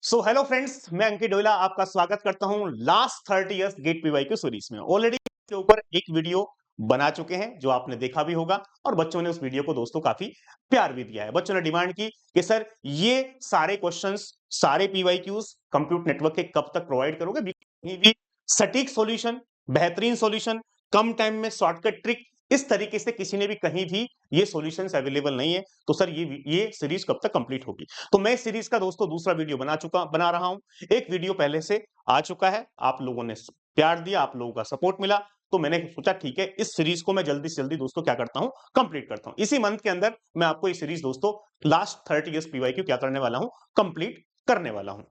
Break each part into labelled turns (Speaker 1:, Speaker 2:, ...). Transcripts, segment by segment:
Speaker 1: So hello friends, मैं अंकित डोइला आपका स्वागत करता हूं last 30 years GATE PYQ series में। ऑलरेडी इसके ऊपर एक वीडियो बना चुके हैं जो आपने देखा भी होगा और बच्चों ने उस वीडियो को दोस्तों काफी प्यार भी दिया है। बच्चों ने डिमांड की कि सर ये सारे क्वेश्चंस, सारे पीवाईक्यूज कंप्यूटर नेटवर्क के कब तक प्रोवाइड करोगे, कहीं भी सटीक सॉल्यूशन, बेहतरीन सॉल्यूशन, कम टाइम में शॉर्टकट ट्रिक, इस तरीके से किसी ने भी कहीं भी ये सॉल्यूशंस अवेलेबल नहीं है। तो सर ये सीरीज कब तक कंप्लीट होगी? तो मैं इस सीरीज का दोस्तों दूसरा वीडियो बना रहा हूं। एक वीडियो पहले से आ चुका है, आप लोगों ने प्यार दिया, आप लोगों का सपोर्ट मिला, तो मैंने सोचा ठीक है इस सीरीज को मैं जल्दी से जल्दी दोस्तों क्या करता हूं, कंप्लीट करता हूं। इसी मंथ के अंदर मैं आपको ये सीरीज दोस्तों लास्ट 30 इयर्स पीवाईक्यू क्या करने वाला हूं, कंप्लीट करने वाला हूं।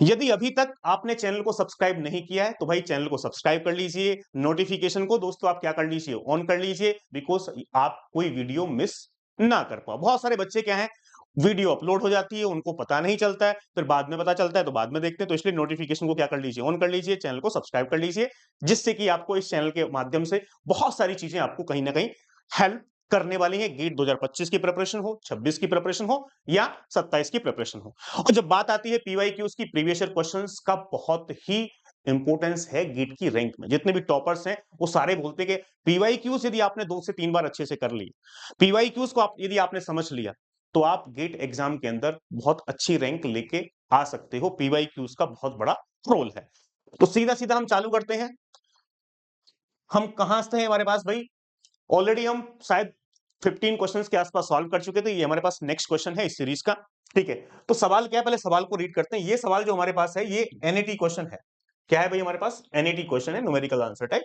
Speaker 1: यदि अभी तक आपने चैनल को सब्सक्राइब नहीं किया है तो भाई चैनल को सब्सक्राइब कर लीजिए। नोटिफिकेशन को दोस्तों आप क्या कर लीजिए, ऑन कर लीजिए, बिकॉज आप कोई वीडियो मिस ना कर पाओ। बहुत सारे बच्चे क्या है, वीडियो अपलोड हो जाती है, उनको पता नहीं चलता है, फिर बाद में पता चलता है तो बाद में देखते हैं। तो इसलिए नोटिफिकेशन को क्या कर लीजिए, ऑन कर लीजिए, चैनल को सब्सक्राइब कर लीजिए, जिससे कि आपको इस चैनल के माध्यम से बहुत सारी चीजें आपको कहीं ना कहीं हेल्प करने वाली है। गेट 2025 की प्रिपरेशन हो, 26 की प्रिपरेशन हो या 27 की प्रिपरेशन हो। और जब बात आती है पीवाईक्यूज की, प्रीवियस ईयर क्वेश्चंस का बहुत ही इंपॉर्टेंस है गेट की रैंक में। जितने भी टॉपर्स हैं वो सारे बोलते हैं कि पीवाईक्यूज यदि आपने 2 से 3 बार अच्छे से कर ली, पीवाईक्यूज को यदि आपने समझ लिया, तो आप गेट एग्जाम के अंदर बहुत अच्छी रैंक लेके आ सकते हो। पीवाईक्यूज का बहुत बड़ा रोल है। तो सीधा सीधा हम चालू करते हैं। हम कहां से हैं हमारे पास भाई, ऑलरेडी हम शायद 15 क्वेश्चंस के आसपास सॉल्व कर चुके थे। ये हमारे पास नेक्स्ट क्वेश्चन है इस सीरीज का। ठीक है, तो सवाल क्या है, पहले सवाल को रीड करते हैं। ये सवाल जो हमारे पास है ये एनईटी क्वेश्चन है। क्या है भाई, हमारे पास एनईटी क्वेश्चन है, न्यूमेरिकल आंसर टाइप।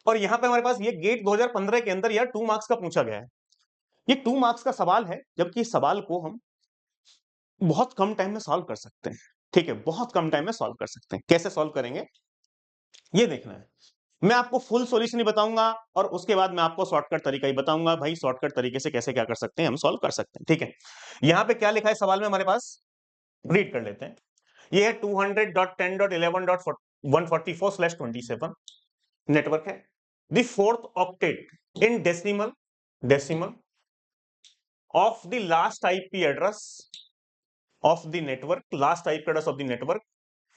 Speaker 1: और यहां पे हमारे पास ये गेट 2015 के अंदर यार 2 मार्क्स का पूछा गया है। ये 2 मार्क्स का सवाल है, जबकि इस सवाल को हम बहुत कम टाइम में सॉल्व कर सकते हैं। ठीक है, बहुत कम टाइम में सॉल्व कर सकते हैं। कैसे सॉल्व करेंगे ये देखना है। मैं आपको फुल सॉल्यूशन ही बताऊंगा और उसके बाद मैं आपको शॉर्टकट तरीका ही बताऊंगा भाई, शॉर्टकट तरीके से कैसे क्या कर सकते हैं, हम सॉल्व कर सकते हैं। ठीक है, यहां पे क्या लिखा है सवाल में हमारे पास, रीड कर लेते हैं। ये है 200.10.11.144/27 नेटवर्क है। The fourth octet in decimal of the last IP address of the network, last IP address of the network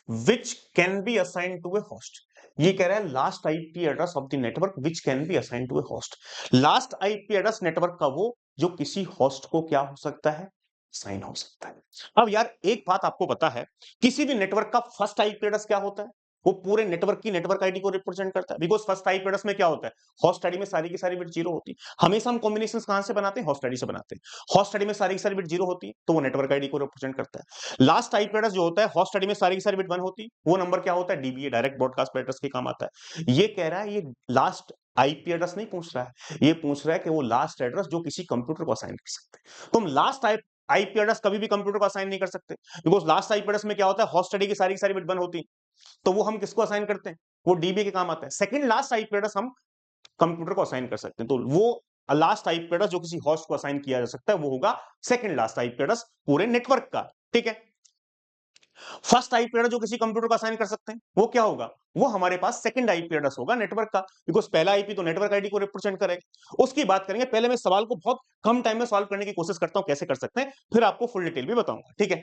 Speaker 1: which can be assigned to a host। ये कह रहा है last IP address of the network which can be assigned to a host। Last IP address network का वो जो किसी host को क्या हो सकता है, साइन हो सकता है। अब यार एक बात आपको पता है, किसी भी नेटवर्क का फर्स्ट आईपी एड्रेस क्या होता है, वो पूरे नेटवर्क की नेटवर्क आईडी को रिप्रेजेंट करता है। बिकॉज फर्स्ट आईपी एड्रेस में क्या होता है, होस्ट आईडी में सारी की सारी बिट जीरो होती है। हमेशा हम कॉम्बिनेशन कहां से बनाते हैं, होस्ट आईडी से बनाते हैं। होस्ट आईडी में सारी की सारी बिट जीरो होती है तो वो नेटवर्क आईडी को रिप्रेजेंट करता है। लास्ट आईपी एड्रेस जो होता है, होस्ट आईडी में सारी की सारी बिट 1 होती है, वो नंबर क्या होता है, डीबीए, डायरेक्ट ब्रॉडकास्ट एड्रेस के काम आता है। ये कह रहा है ये लास्ट आईपी एड्रेस नहीं पूछ रहा है, ये पूछ रहा है कि वो लास्ट एड्रेस जो किसी कंप्यूटर को असाइन कर सकते हैं। तो हम लास्ट आईपी एड्रेस कभी भी कंप्यूटर को असाइन नहीं कर सकते, बिकॉज लास्ट आईपी एड्रेस में क्या होता है, होस्ट आईडी की सारी बिट 1 होती है, तो वो हम किसको असाइन करते हैं, वो डीबी के काम आता है। सेकंड लास्ट आईपी एड्रेस हम कंप्यूटर को असाइन कर सकते हैं, तो वो लास्ट आईपी एड्रेस जो किसी होस्ट को असाइन किया जा सकता है वो होगा सेकंड लास्ट आईपी एड्रेस पूरे नेटवर्क का। ठीक है, फर्स्ट आईपी एड्रेस जो किसी कंप्यूटर को असाइन कर सकते हैं वो क्या होगा, वो हमारे पास सेकंड आईपी एड्रेस होगा नेटवर्क का, बिकॉज पहला आईपी तो नेटवर्क आईडी को रिप्रेजेंट करेगा। उसकी बात करेंगे, पहले मैं सवाल को बहुत कम टाइम में सॉल्व करने की कोशिश करता हूं कैसे कर सकते हैं, फिर आपको फुल डिटेल भी बताऊंगा। ठीक है,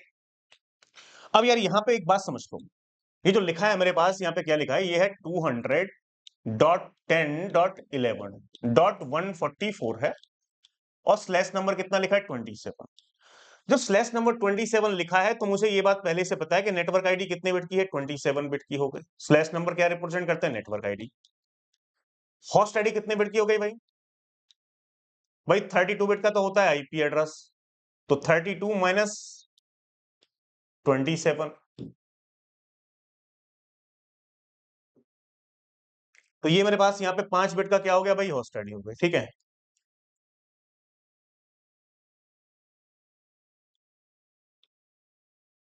Speaker 1: अब यार यहां पे एक बात समझ लो, ये जो लिखा है मेरे पास यहाँ पे क्या लिखा है, ये है 200.10.11.144 है और स्लैश नंबर कितना लिखा है, 27। जब स्लैश नंबर 27 लिखा है तो मुझे ये बात पहले से पता है कि नेटवर्क आईडी कितने बिट की है, 27 बिट की हो गई। स्लैश नंबर क्या रिप्रेजेंट करता है, नेटवर्क आईडी। होस्ट आईडी कितने बिट की हो गई भाई, भाई 32 बिट का तो होता है आईपी एड्रेस, तो 32 माइनस 27, तो ये मेरे पास यहाँ पे 5 बिट का क्या हो गया भाई, होस्ट आईडी हो गई। ठीक है,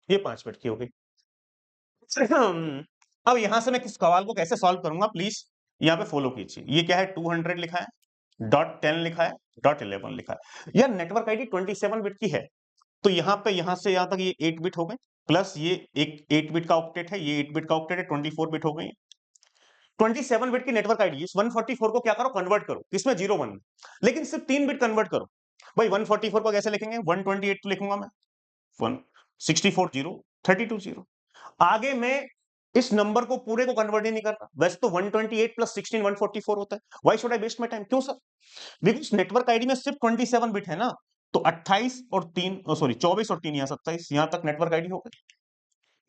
Speaker 1: ये 5 बिट की हो गई। अब यहां से मैं किस सवाल को कैसे सॉल्व करूंगा, प्लीज यहाँ पे फॉलो कीजिए। ये क्या है, 200 लिखा है, .10 लिखा है, .11 लिखा है। यार नेटवर्क आईडी 27 बिट की है, तो यहाँ पे यहां से यहां तक ये 8 बिट हो गए, प्लस ये एक 8 बिट का ऑक्टेट है, ये 8 बिट का ऑक्टेट है, 24 बिट हो गई। 27 बिट की नेटवर्क आईडी, इस 144 को क्या करो, कन्वर्ट करो, किसमें, 0 1, लेकिन सिर्फ 3 बिट कन्वर्ट करो। भाई 144 को कैसे लिखेंगे, 128 लिखूंगा मैं, 1 64 जीरो, 32 जीरो। आगे मैं इस नंबर को पूरे को कन्वर्ट ही नहीं कर रहा। वैसे तो 128 प्लस 16 144 होता है। Why should I waste my time? क्यों सर? बिकॉज नेटवर्क आईडी में सिर्फ 27 बिट है ना, तो 28 और 3 सॉरी 24 और 3 यहाँ 27, यहां तक नेटवर्क आईडी हो गई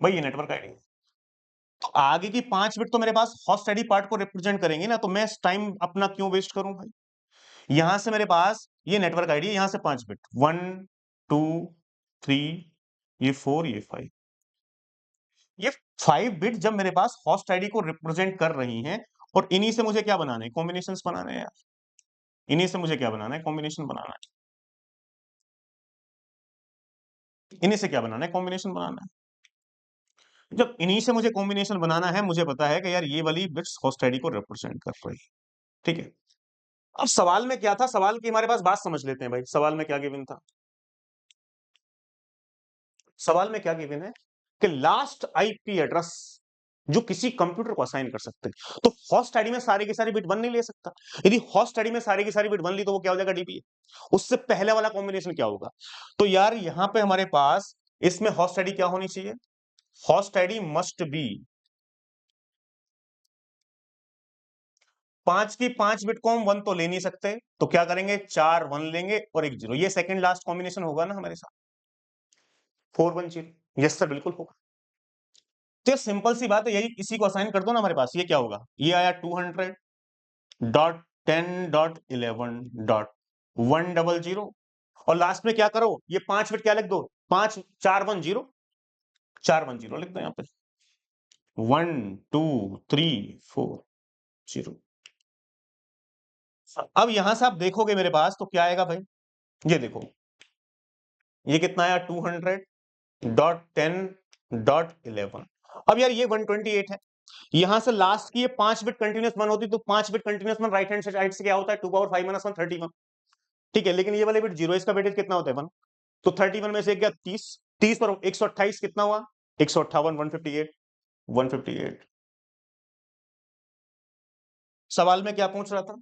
Speaker 1: भाई, ये नेटवर्क आईडी। तो आगे की 5 बिट तो मेरे पास हॉस्ट आईडी पार्ट को रिप्रेजेंट करेंगे ना, तो मैं टाइम अपना क्यों वेस्ट करूं भाई? यहां से मेरे पास ये नेटवर्क आईडी, यहां से 5 बिट 1 2 3, ये 4, ये 5, ये 5 बिट जब मेरे पास हॉस्ट आईडी को रिप्रेजेंट कर रही हैं, और इन्हीं से मुझे क्या बनाना है? कॉम्बिनेशंस बनाने हैं यार। इन्हीं से मुझे क्या बनाना है? कॉम्बिनेशन बनाना है। इन्हीं से क्या बनाना है? कॉम्बिनेशन बनाना है। जब इन्हीं से मुझे कॉम्बिनेशन बनाना है, मुझे पता है कि यार ये वाली बिट्स होस्ट आईडी को रिप्रेजेंट कर रही है। ठीक है। अब सवाल में क्या था? सवाल की हमारे पास बात समझ लेते हैं भाई। सवाल में क्या गिवन था? सवाल में क्या गिवन है कि लास्ट आईपी एड्रेस जो किसी कंप्यूटर को असाइन कर सकते हैं, तो होस्ट आईडी में सारी की सारी बिट 1 नहीं ले सकता। यदि होस्ट आईडी में सारी की सारी बिट 1 ली तो वो क्या हो जाएगा? डीपी। उससे पहले वाला कॉम्बिनेशन क्या होगा? तो यार यहां पे हमारे पास इसमें होस्ट आईडी क्या होनी चाहिए? होस्ट आईडी मस्ट बी 5 की 5 बिट को हम 1 तो ले नहीं सकते, तो क्या करेंगे? 4 1 लेंगे और 1 0। ये सेकंड लास्ट कॉम्बिनेशन होगा ना हमारे साथ, 4 1 0। यस सर, बिल्कुल होगा। तो ये सिंपल सी बात है, यही इसी को असाइन कर दो ना हमारे पास। ये क्या होगा? ये आया 200.10.11.100, और लास्ट में क्या करो? ये 5 बिट क्या लिख दो? 5 4 1 0, 4 1 0 लिख दो यहाँ पे। 1 2 3 4 0। अब यहां से आप देखोगे मेरे पास तो क्या आएगा भाई? ये देखो, ये कितना आया? 200.10.11। अब यार ये 128 है, यहां से लास्ट की ये 5 बिट कंटिन्यूस 1 होती, तो 5 bit continuous 1 right hand side से क्या होता है? 2 पावर 5 माइनस 1 31। ठीक है, लेकिन ये वाले बिट 0, इसका वेटेज कितना होता है? 1। तो 31 में से क्या? 30, 30 और 128 कितना हुआ? 158, 158, 158। सवाल में क्या पूछ रहा था?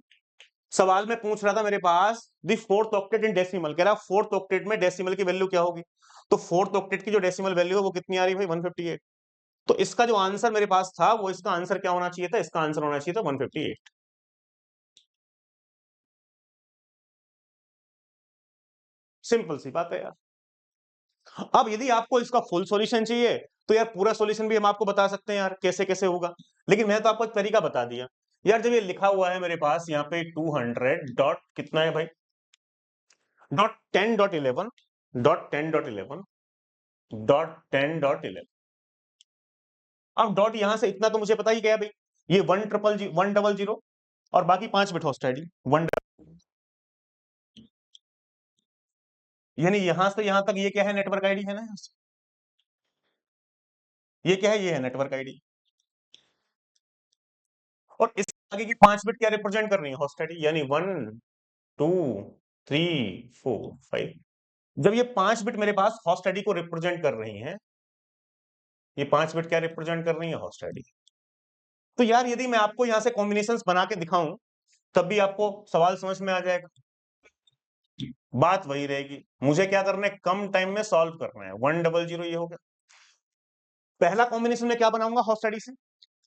Speaker 1: सवाल में पूछ रहा था मेरे पास the fourth octet in decimal. कह रहा फोर्थ ऑक्टेट में डेसिमल की वैल्यू क्या होगी? तो फोर्थ ऑक्टेट की जो डेसिमल वैल्यू है वो कितनी आ रही है भाई? 158। तो इसका जो आंसर मेरे पास था, वो इसका आंसर क्या होना चाहिए था? इसका आंसर होना चाहिए था 158। सिंपल सी बात है यार। अब यदि आपको इसका फुल सॉल्यूशन चाहिए, तो यार पूरा सॉल्यूशन भी हम आपको बता सकते हैं यार, कैसे कैसे होगा। लेकिन मैं तो आपको एक तरीका बता दिया यार। जब ये लिखा हुआ है मेरे पास यहाँ पे 200 डॉट कितना है भाई? .10.11 अब डॉट यहां से इतना तो मुझे पता ही गया भाई। ये 100 और बाकी 5 बिट होस्ट आईडी 1, यानी यहां से यहां तक ये क्या है? नेटवर्क आईडी है ना यहाँ से। ये क्या है? ये है नेटवर्क आईडी। और इस आगे की 5 बिट क्या रिप्रेजेंट कर रही है? होस्ट आईडी, यानी 1 2 3 4 5। जब ये 5 बिट मेरे पास होस्ट आईडी को रिप्रेजेंट कर रही हैं, ये 5 बिट क्या रिप्रेजेंट कर रही है? Host ID. तो यार यदि मैं आपको यहां से कॉम्बिनेशंस बना के दिखाऊं, तब भी आपको सवाल समझ में आ जाएगा। बात वही रहेगी, मुझे क्या करना है? कम टाइम में सॉल्व करना है। 100 ये हो गया। पहला कॉम्बिनेशन में क्या बनाऊंगा? हॉट स्टडी से।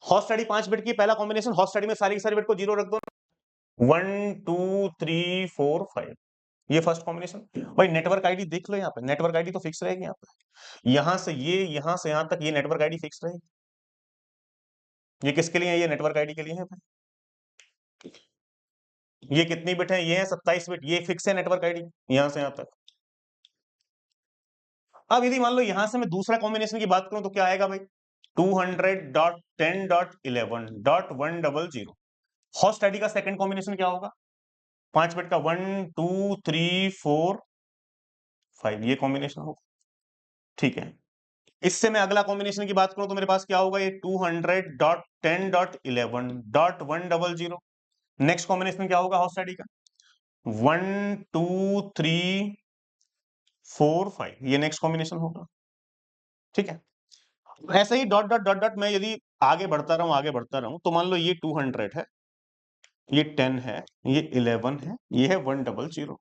Speaker 1: हॉट स्टडी 5 बिट की, पहला कॉम्बिनेशन हॉट स्टडी में सारी की सारी बिट को 0 रख दो। 1 2 3 4 5, ये फर्स्ट कॉम्बिनेशन। भाई नेटवर्क आईडी देख लो, यहाँ पे नेटवर्क आईडी तो फिक्स रहेगी। यहाँ पे यहां से ये, यहां से यहां तक ये नेटवर्क आईडी फिक्स रहेगी। ये किसके लिए है? ये नेटवर्क आईडी के लिए है भाई। ये कितनी बिट है? ये है 27 बिट, ये फिक्स है नेटवर्क आईडी यहां से यहां तक। अब यदि मान लो यहां से मैं दूसरा कॉम्बिनेशन की बात करूं, तो क्या आएगा भाई? 200.10.11.100। हॉस्ट आईडी का सेकंड कॉम्बिनेशन क्या होगा? 5 बिट का 1 2 3 4 5, ये कॉम्बिनेशन होगा। ठीक है, इससे मैं अगला कॉम्बिनेशन की बात करूं तो मेरे पास क्या होगा? ये 200.10.11.100। नेक्स्ट कॉम्बिनेशन क्या होगा हॉस्ट आईडी का? 1 2 3 4 5, ये नेक्स्ट कॉम्बिनेशन होगा। ठीक है, ऐसे ही डॉट डॉट डॉट डॉट मैं यदि आगे बढ़ता रहूं, आगे बढ़ता रहूं, तो मान लो ये 200 है, ये 10 है, ये 11 है, ये है 100।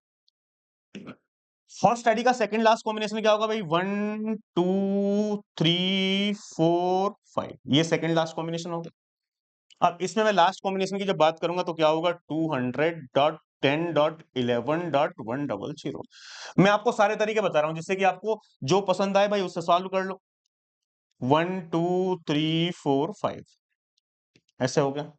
Speaker 1: फर्स्ट आईडी का सेकंड लास्ट कॉम्बिनेशन क्या होगा भाई? 1 2 3 4 5, ये सेकंड लास्ट कॉम्बिनेशन होगा। अब इसमें मैं लास्ट कॉम्बिनेशन की जब बात करूंगा तो क्या होगा? 200.10.11.100। मैं आपको सारे तरीके बता रहा हूं जिससे कि आपको जो पसंद आए भाई उससे सॉल्व कर लो। 1 2 3 4 5 ऐसे हो गया।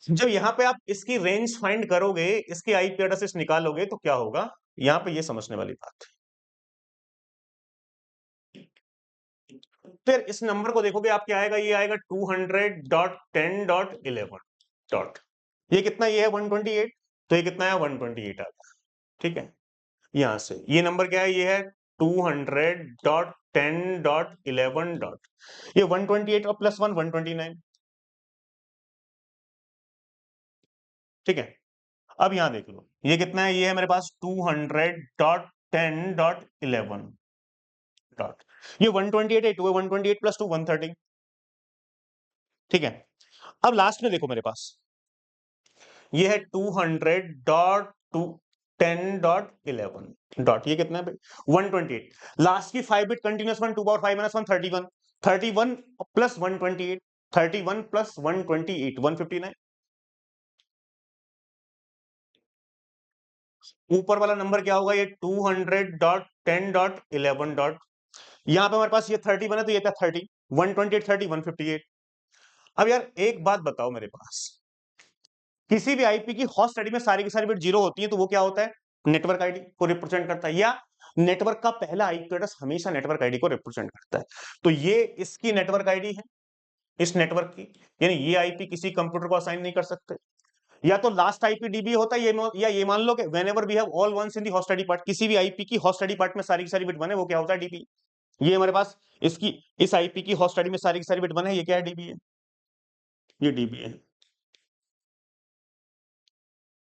Speaker 1: जब यहां पे आप इसकी रेंज फाइंड करोगे, इसकी आईपी एड्रेसेस निकालोगे तो क्या होगा? यहां पे ये समझने वाली बात है। फिर इस नंबर को देखोगे आप, क्या आएगा? ये आएगा 200.10.11 डॉट, ये कितना? ये है 128, तो ये कितना है? 128 आ गया। ठीक है, यहां से ये नंबर क्या है? ये है 200.10.11 डॉट, ये 128 और प्लस 1 129। ठीक है, अब यहां देख लो ये कितना है? ये है मेरे पास 200.10.11 डॉट, ये 128 है, 128 प्लस 2 130। ठीक है, अब लास्ट में देखो मेरे पास ये है 200.10.11 डॉट, ये कितना है भाई? 128। लास्ट की 5 bit continuous 1, 2 power 5 minus 1 31, 31 plus 128, 31 plus 128 159। ऊपर वाला नंबर क्या होगा? ये 200.10.11 डॉट, यहां पे हमारे पास ये 30 बना तो ये था 30, 128 30 158। अब यार एक बात बताओ मेरे पास, किसी भी आईपी की हॉस्ट आईडी में सारी की सारी बिट जीरो होती है तो वो क्या होता है? नेटवर्क आईडी को रिप्रेजेंट करता है, या नेटवर्क का पहला आईपी एड्रेस हमेशा नेटवर्क आईडी को रिप्रेजेंट करता है। तो ये इसकी नेटवर्क आईडी है, इस नेटवर्क की, यानी ये आईपी किसी कंप्यूटर को असाइन नहीं कर सकते। या तो लास्ट आईपी डीबी होता है, या ये मान लो कि whenever we have all ones in the host ID part, किसी भी आईपी की हॉस्ट आईडी पार्ट में सारी की सारी बिट बने, वो क्या होता है? डीबी। ये हमारे पास इसकी इस आईपी की हॉस्ट आईडी में सारी की सारी बिट बने, ये क्या है? डीबी है, ये डीबी है।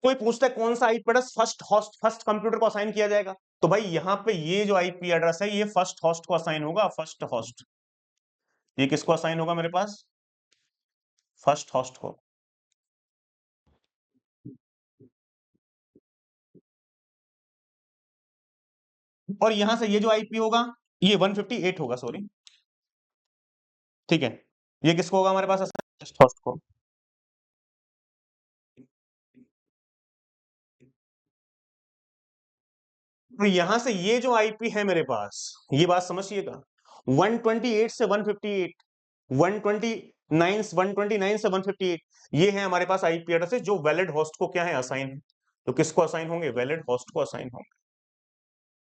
Speaker 1: कोई पूछता है कौन सा आईपी एड्रेस फर्स्ट कंप्यूटर को असाइन किया जाएगा, तो भाई यहाँ पे ये जो आईपी एड्रेस है ये फर्स्ट होस्ट को असाइन होगा। फर्स्ट होस्ट, ये किसको असाइन होगा मेरे पास? फर्स्ट होस्ट को। और यहां से ये जो आईपी होगा ये 158 होगा, सॉरी। ठीक है, ये किसको होगा हमारे पास? फर्स्ट होस्ट को। तो यहां से ये जो आईपी है मेरे पास, ये बात समझिएगा, 128 से 158, 129 129 से 158, ये है हमारे पास आईपी एड्रेस जो वैलिड होस्ट को क्या है? असाइन है। तो किसको असाइन होंगे? वैलिड होस्ट को असाइन होंगे।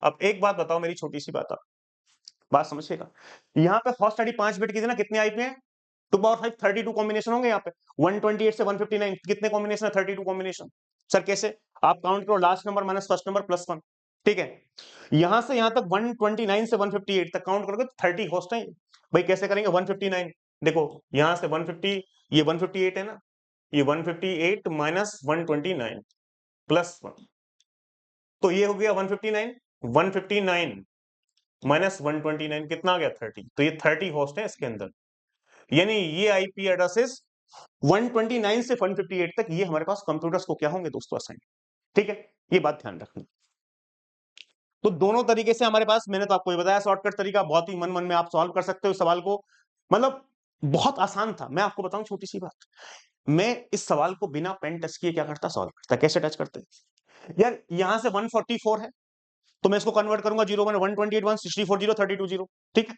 Speaker 1: अब एक बात बताओ, मेरी छोटी सी बात, आप बात समझिएगा। यहाँ पे होस्ट आईडी 5 बिट की थी ना, कितने आईपी है? 2 पावर 5 32 कॉम्बिनेशन होंगे यहाँ पे। 128 से 159 कितने कॉम्बिनेशन है? 32 कॉम्बिनेशन। सर कैसे? आप काउंट करो, last number minus first number plus 1। ठीक है, यहां से यहां तक 129 से 158 तक काउंट करोगे तो 30 होस्ट है। भाई कैसे करेंगे? 159, देखो यहां से 150, ये 158 है ना, ये 158 माइनस 129 प्लस 1, तो ये हो गया 159। 159 माइनस 129 कितना आ गया? 30। तो ये 30 होस्ट है इसके अंदर, यानी ये आईपी एड्रेसेस 129 से 158 तक ये हमारे पास कंप्यूटर्स को क्या होंगे दोस्तों? असाइन। ठीक है, ये बात ध्यान रखना। तो दोनों तरीके से हमारे पास, मैंने तो आपको ये बताया शॉर्टकट तरीका, बहुत ही मन मन में आप सॉल्व कर सकते हो इस सवाल को। मतलब बहुत आसान था। मैं आपको बताऊं छोटी सी बात, मैं इस सवाल को बिना पेन टच किए क्या करता? सॉल्व करता। कैसे टच करते? यार यहां से 144 है तो मैं इसको कन्वर्ट करूंगा 0 1 128 1 64 0 32 0। ठीक है,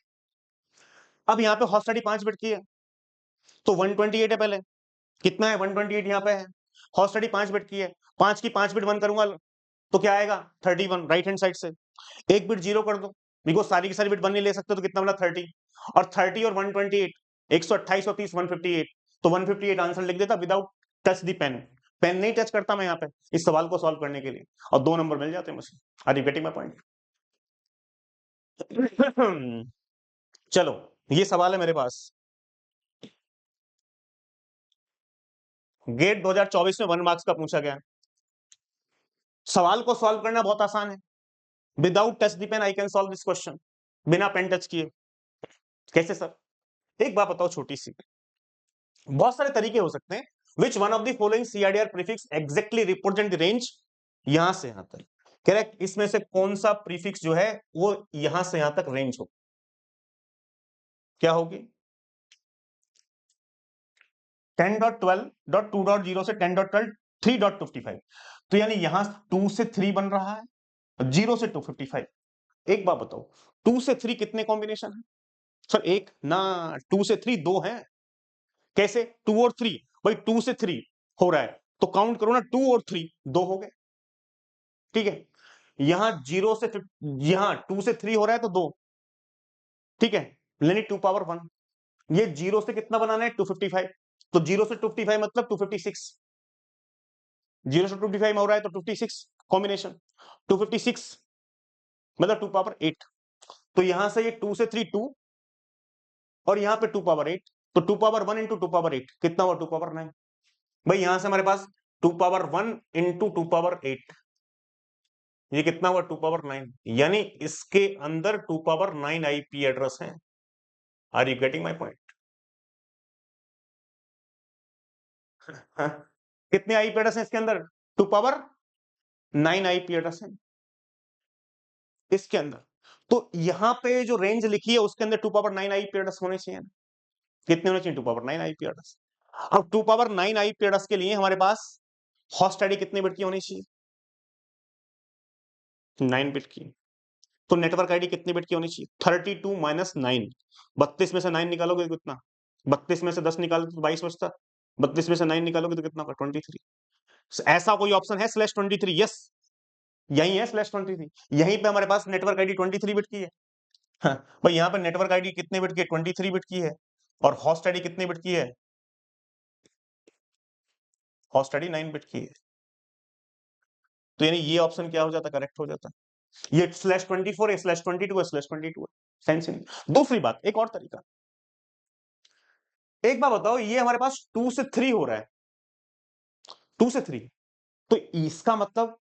Speaker 1: अब यहाँ पे हॉट स्टडी 5 बिट की है तो 128 है पहले, कितना है? 128 यहाँ पे है। हॉट स्टडी 5 बिट की है, 5 की 5 बिट 1 करूंगा तो क्या आएगा? 31 राइट हैंड साइड से। एक बिट जीरो कर दो, बिकॉज सारी की सारी बिट 1 नहीं ले सकते, तो कितना बना? 30। और 30 और 128, 128 और 30 158, तो 158 आंसर लिख देता without touch the pen. Pen नहीं टच करता मैं यहाँ पे इस सवाल को सॉल्व करने के लिए, और 2 नंबर मिल जाते हैं मुझे। Are you getting my point? चलो, ये सवाल है मेरे पास, गेट 2024 में 1 मार्क्स का पूछा गया। सवाल को सॉल्व करना बहुत आसान है। Without touch the pen I can solve this question, बिना पेन टच किए। कैसे सर? एक बात बताओ छोटी सी, बहुत सारे तरीके हो सकते हैं। Which one of the following CRDR prefix exactly represent the range, यहां से यहां तक करेक्ट। इसमें से कौन सा प्रीफिक्स जो है वो यहां से यहां तक रेंज हो, क्या होगी? 10.12.2.0 से 10.12 3.55, तो यानी यहां 2 से 3 बन रहा है, 0 से 255। एक बात बताओ, 2 से 3 कितने कॉम्बिनेशन है? सर एक ना, 2 से 3 दो हैं। कैसे? 2 और 3, भाई 2 से 3 हो रहा है तो काउंट करो ना, 2 और 3 दो हो गए, ठीक है। यहां 0 से यहां 2 से 3 हो रहा है तो दो, ठीक है, यानी 2 पावर 1। ये 0 से कितना बनाना है? 255, तो 0 से 255 मतलब 256, 0 से 255 हो रहा है तो 256 कॉम्बिनेशन, 256 मतलब 2 पावर 8। तो यहां से ये 2 से 3 2, और यहां पे 2 पावर 8, तो 2 पावर 1 इंटू 2 पावर 8 कितना हुआ? 2 पावर 9। भाई यहां से हमारे पास 2 पावर 1 इंटू 2 पावर 8, ये कितना हुआ? 2 पावर 9, यानी इसके अंदर 2 पावर 9 आईपी एड्रेस है। Are you getting my point? कितने आईपी एड्रेस है इसके अंदर? 2 पावर 9 आईपी एड्रेस है इसके अंदर। तो यहां पे जो रेंज लिखी है उसके अंदर 2 पावर 9 आईपी एड्रेस होने चाहिए ना? कितने होने चाहिए? 2 पावर 9 आईपी एड्रेस। अब 2 पावर 9 आईपी एड्रेस के लिए हमारे पास होस्ट आईडी कितने बिट की होनी चाहिए? 9 बिट की। तो नेटवर्क आईडी कितने बिट की होनी चाहिए? 32 माइनस 9, 32 में से 9 निकालोगे तो कितना? 32 में से 10 निकालोगे तो 22 बचता, 32 में से 9 निकालोगे तो कितना होगा? 23। ऐसा कोई ऑप्शन है स्लैश 23? यस, यही है स्लैश 23, यहीं पे हमारे पास नेटवर्क आईडी 23 बिट की है। हाँ, भाई यहाँ पे नेटवर्क आईडी कितने बिट की है? 23 बिट की है। और होस्ट आईडी कितने बिट की है? होस्ट आईडी 9 बिट की है। तो यानी ये ऑप्शन क्या हो जाता? करेक्ट हो जाता। ये स्लैश 24 है, स्लैश 22 है, स्लैश 22 है, सेंस नहीं। दूसरी बात, एक और तरीका, एक बात बताओ, ये हमारे पास 2 से 3 हो रहा है, 2 से 3, तो इसका मतलब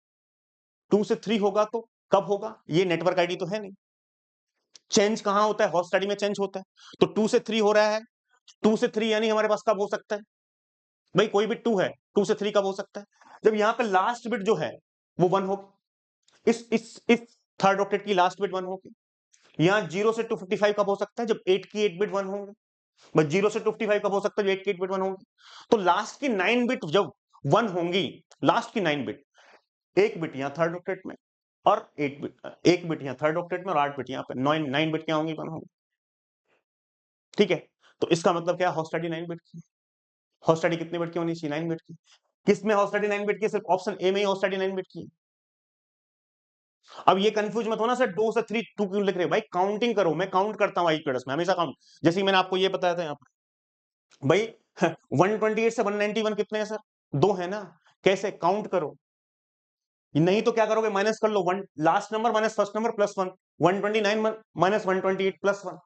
Speaker 1: 2 से 3 होगा तो कब होगा? ये नेटवर्क आईडी तो है नहीं। चेंज कहां होता है? होस्ट आईडी में चेंज होता है। तो 2 से 3 हो रहा है, 2 से 3 यानी हमारे पास कब हो सकता है? भाई कोई बिट 2 है, 2 से 3 कब हो सकता है? जब यहां पे लास्ट बिट जो है वो 1 होगी। इस थर्ड ऑक्टेट की लास्ट बिट 1 होगी। यहां 0 से 255 कब हो सकता है? जब 8 की 8 बिट 1 होंगे। बस 0 से 255 कब हो सकता है? जब 8 की 8 बिट 1 होंगी। तो लास्ट की 9 बिट जब 1 होंगी, लास्ट की 9 बिट, एक बिट यहां थर्ड ऑक्टेट में, और 8 बिट, एक बिट यहां थर्ड ऑक्टेट में, और 8 बिट यहां पे, 9 बिट क्या होंगी? 1 होंगी, ठीक है। तो इसका मतलब क्या? होस्ट आईडी 9 बिट की। होस्ट आईडी कितने बिट की होनी चाहिए? 9 बिट की। किसमें होस्ट आईडी 9 बिट की? सिर्फ ऑप्शन ए में ही होस्ट आईडी 9 बिट की। अब ये कंफ्यूज मत होना सर, 2 से 3 2 क्यों लिख रहे? भाई काउंटिंग करो, मैं काउंट करता हूं आईपी एड्रेस में हमेशा काउंट, जैसे ही मैंने आपको ये बताया था यहाँ पर। भाई 128 से 191 कितने हैं सर? दो है ना? कैसे? काउंट करो, नहीं तो क्या करोगे? माइनस कर लो, one last number minus first number plus 1, 129 minus 128 plus 1,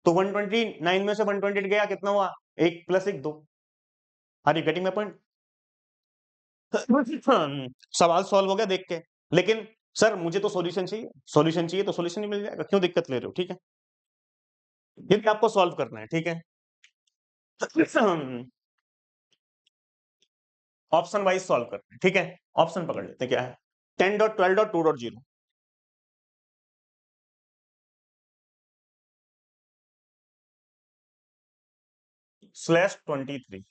Speaker 1: तो 129 में से 128 गया, कितना हुआ? एक प्लस एक, दो। Are you getting my point? सवाल सॉल्व हो गया देख के। लेकिन सर मुझे तो सॉल्यूशन चाहिए, सॉल्यूशन चाहिए तो सॉल्यूशन ही मिल जाएगा, क्यों दिक्कत ले रहे हो? ठीक है, यदि आपको सॉल्व करना है, ठीक है। ऑप्शन वाइज सॉल्व करना है, ठीक है। ऑप्शन पकड़ लेते हैं, क्या है? 10.12.2.0 स्लैश 23।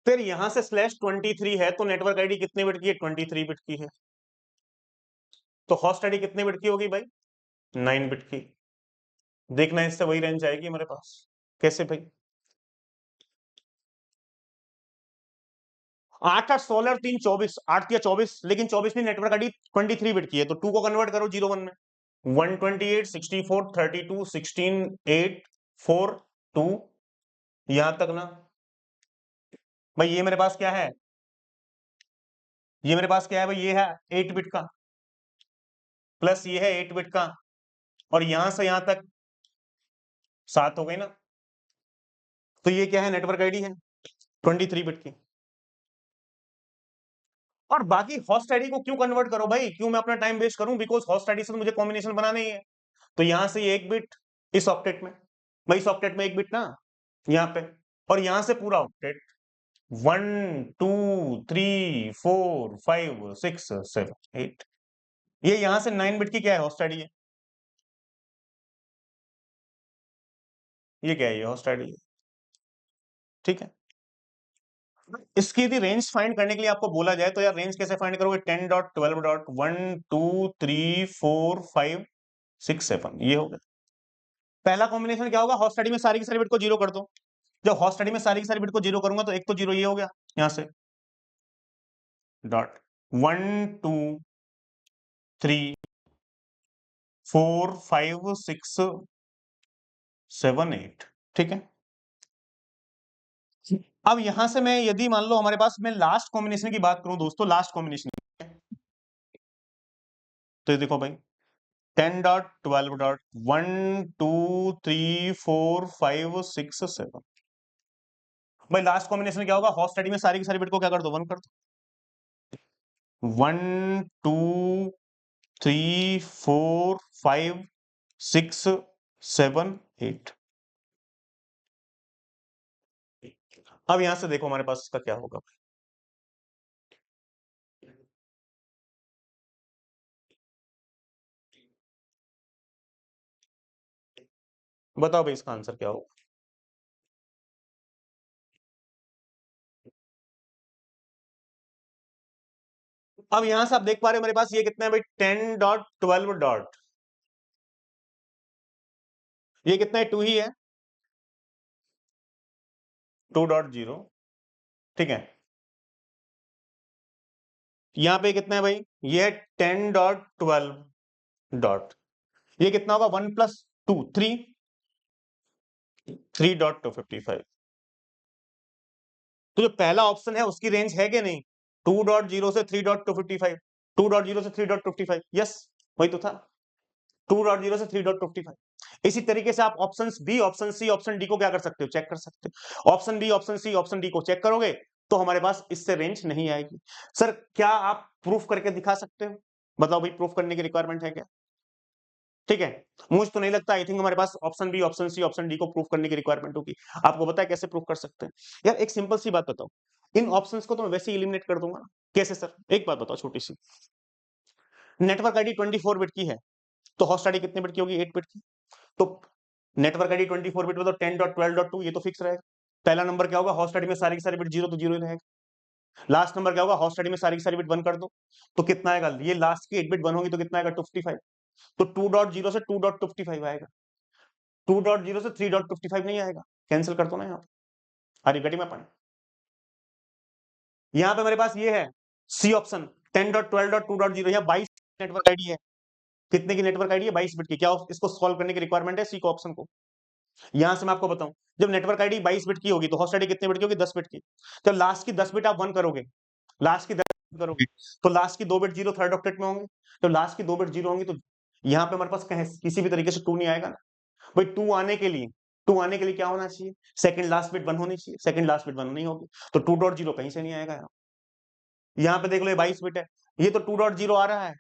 Speaker 1: फिर यहां से स्लैश 23 है तो नेटवर्क आईडी कितने बिट की है? 23 बिट की है। तो होस्ट आईडी कितने बिट की होगी भाई? 9 बिट की। देखना इससे वही रेंज आएगी हमारे पास। कैसे भाई? 8 8 16 और 3 24, 8 या 24, लेकिन 24 नहीं, नेटवर्क आईडी 23 बिट की है, तो 2 को कन्वर्ट करो 0 1 में। 128 64 32 16 8 4 2, यहां तक ना। भाई ये मेरे पास क्या है? ये मेरे पास क्या है भाई? ये है 8 बिट का, प्लस ये है 8 बिट का, और यहां से यहां तक 7 हो गई ना। तो ये क्या है? नेटवर्क आईडी है 23 बिट की। और बाकी होस्ट आईडी को क्यों कन्वर्ट करो भाई? क्यों मैं अपना टाइम वेस्ट करूं? बिकॉज होस्ट आईडी से तो मुझे कॉम्बिनेशन बनाना ही है। तो यहां से ये एक बिट इस ऑक्टेट में, भाई इस ऑक्टेट में एक बिट ना यहां पे, और यहां से पूरा ऑक्टेट 1 2 3 4 5 6 7 8, ये यहां से 9 बिट की क्या है, होस्ट आईडी है। ये क्या है, ये होस्ट आईडी है। ठीक है, इसकी यदि रेंज फाइंड करने के लिए आपको बोला जाए तो यार रेंज कैसे फाइंड करोगे, 10.12.1 2 3 4 5 6 7, ये हो गया पहला कॉम्बिनेशन। क्या होगा, हॉट स्टडी में सारी की सारी बिट को जीरो कर दो। जब हॉट स्टडी में सारी की सारी बिट को जीरो करूंगा तो एक तो जीरो ये हो गया यहां से, डॉट 1 2 3 4 5 6 7 8। ठीक है, अब यहां से मैं यदि मान लो हमारे पास, मैं लास्ट कॉम्बिनेशन की बात करूं दोस्तों, लास्ट कॉम्बिनेशन, तो ये देखो भाई 10.12.1 2 3 4 5 6 7। भाई लास्ट कॉम्बिनेशन क्या होगा, हॉट स्टडी में सारी की सारी बिट को क्या कर दो, वन कर दो। 1 2 3 4 5 6 7 8। अब यहां से देखो हमारे पास इसका क्या होगा, बताओ भाई इसका आंसर क्या होगा। अब यहां से आप देख पा रहे हो मेरे पास ये कितना है भाई, 10.12 डॉट, ये कितना है, 2 ही है, 2.0। ठीक है, यहां पे कितना है भाई, ये है 10.12 डॉट, ये कितना होगा, 1 + 2 3, 3.255। तो जो पहला ऑप्शन है उसकी रेंज है कि नहीं, 2.0 से 3.255, 2.0 से 3.55, यस वही तो था, 2.0 से 3.55। इसी तरीके से आप option B, option C, option D को क्या कर सकते हो, चेक कर सकते हो। Option B, option C, option D को चेक करोगे तो हमारे पास इससे रेंज नहीं आएगी। सर क्या आप प्रूफ करके दिखा सकते हो, बताओ भाई, प्रूफ करने की रिक्वायरमेंट है क्या। ठीक है, मुझे तो नहीं लगता, आई थिंक हमारे पास option B, option C, option D को प्रूफ करने की रिक्वायरमेंट होगी। आपको पता है कैसे प्रूफ कर सकते हैं, यार एक सिंपल सी बात बताओ, इन ऑप्शंस को तो मैं वैसे ही एलिमिनेट कर दूंगा ना। कैसे सर, एक बात बताओ छोटी सी, नेटवर्क आईडी 24 बिट की है, तो होस्ट आईडी कितने बिट की होगी, 8 बिट की। तो नेटवर्क आईडी 24 बिट में तो 10.12.2 ये तो फिक्स रहेगा। पहला नंबर क्या होगा, होस्ट आईडी में सारी की सारी बिट जीरो, तो जीरो ही रहेगा। लास्ट नंबर क्या होगा, होस्ट आईडी में सारी की सारी बिट वन कर दो, तो कितना आएगा, ये लास्ट की 8 बिट वन होगी तो कितना आएगा, 255। तो 2.0 से 2.55 आएगा, 2.0 से 3.55 नहीं आएगा, कैंसिल कर दो ना यहाँ पे। Are you getting my point. यहाँ पे मेरे पास ये है सी ऑप्शन, 10.12.2.0, यहाँ 22 नेटवर्क आईडी है। कितने की नेटवर्क आईडी है, 22 बिट की। क्या इसको सॉल्व करने की रिक्वायरमेंट है सी को, ऑप्शन को। यहां से मैं आपको बताऊं, जब नेटवर्क आईडी 22 बिट की होगी तो होस्ट आईडी कितने बिट की होगी, 10 बिट की। जब लास्ट की 10 बिट आप वन करोगे, लास्ट की 10 करोगे, तो लास्ट की 2 बिट जीरो थर्ड ऑक्टेट में होंगे। तो लास्ट की 2 बिट जीरो होंगी तो यहाँ पे हमारे पास कहीं किसी भी तरीके से टू नहीं आएगा ना। भाई टू आने के लिए क्या होना चाहिए, सेकंड लास्ट बिट वन होनी चाहिए, सेकंड लास्ट बिट वन नहीं होगी, तो 2.0 कहीं से नहीं आएगा। यहाँ पे देख लो ये 22 बिट है, ये तो 2.0 आ रहा है।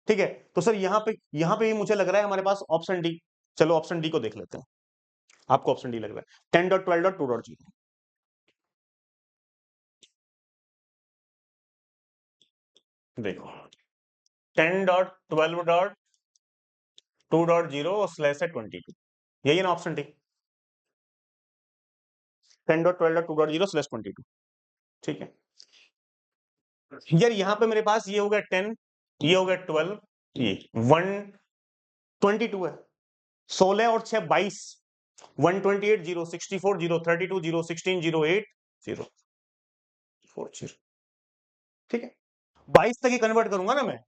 Speaker 1: ठीक है, तो सर यहाँ पे भी मुझे लग रहा है हमारे पास ऑप्शन डी। चलो ऑप्शन डी को देख लेते हैं, आपको ऑप्शन डी लग रहा है, 10.12.2.0। देखो 10.12.2.0 स्लैश है 22, यही है ना ऑप्शन डी, 10.12.2.0/22। ठीक है, यार यहाँ पे मेरे पास ये हो गया 10, ये हो गया 12, ये 122 है, 16 और 6 22, 128 0 64 0 32 0 16 0 8 0 4 0। ठीक है, 22 तक ही कन्वर्ट करूंगा ना मैं।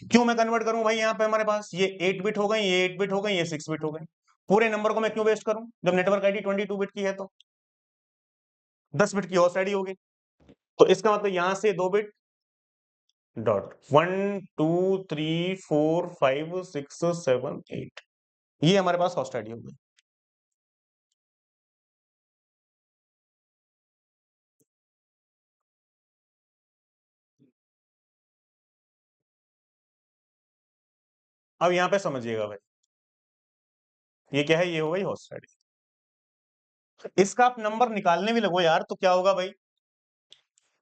Speaker 1: क्यों मैं कन्वर्ट करूं भाई, यहाँ पे हमारे पास ये 8 बिट हो गई, ये 8 बिट हो गई, ये 6 बिट हो गई। पूरे नंबर को मैं क्यों वेस्ट करूं, जब नेटवर्क आईडी 22 बिट की है तो 10 बिट की होस्ट आईडी होगी। तो इसका मतलब यहां से 2 बिट डॉट 1 2 3 4 5 6 7 8, ये हमारे पास होस्ट आईडी हो गई। अब यहां पे समझिएगा भाई, ये क्या है, ये हो गई होस्ट आईडी। इसका आप नंबर निकालने भी लगो यार तो क्या होगा भाई,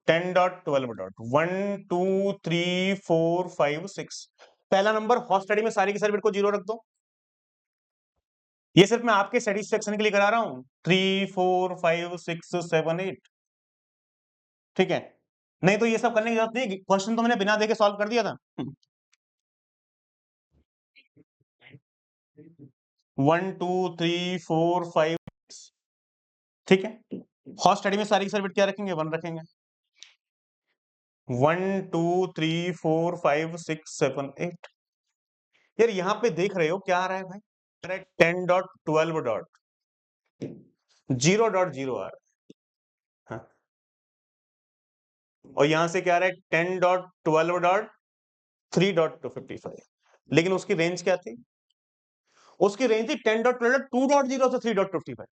Speaker 1: 10.12.1 2 3 4 5 6 पहला नंबर हॉट स्टडी में सारी की सारी बिट को 0 रख दो। ये सिर्फ मैं आपके सेटिस्फेक्शन के लिए करा रहा हूं। 3 4 5 6 7 8 ठीक है, नहीं तो ये सब करने की जरूरत नहीं, क्वेश्चन तो मैंने बिना देखे सॉल्व कर दिया था। 1 2 3 4 5 ठीक है, हॉट स्टडी में सारी की सारी बिट क्या रखेंगे? 1 रखेंगे। 1 2 3 4 5 6 7 8 यार यहां पे देख रहे हो क्या आ रहा है भाई? 10.12.0.0 आ रहा है। हाँ। और यहां से क्या आ रहा है? 10.12.3.255 लेकिन उसकी रेंज क्या थी? उसकी रेंज थी 10.12.2.0 से 3.55।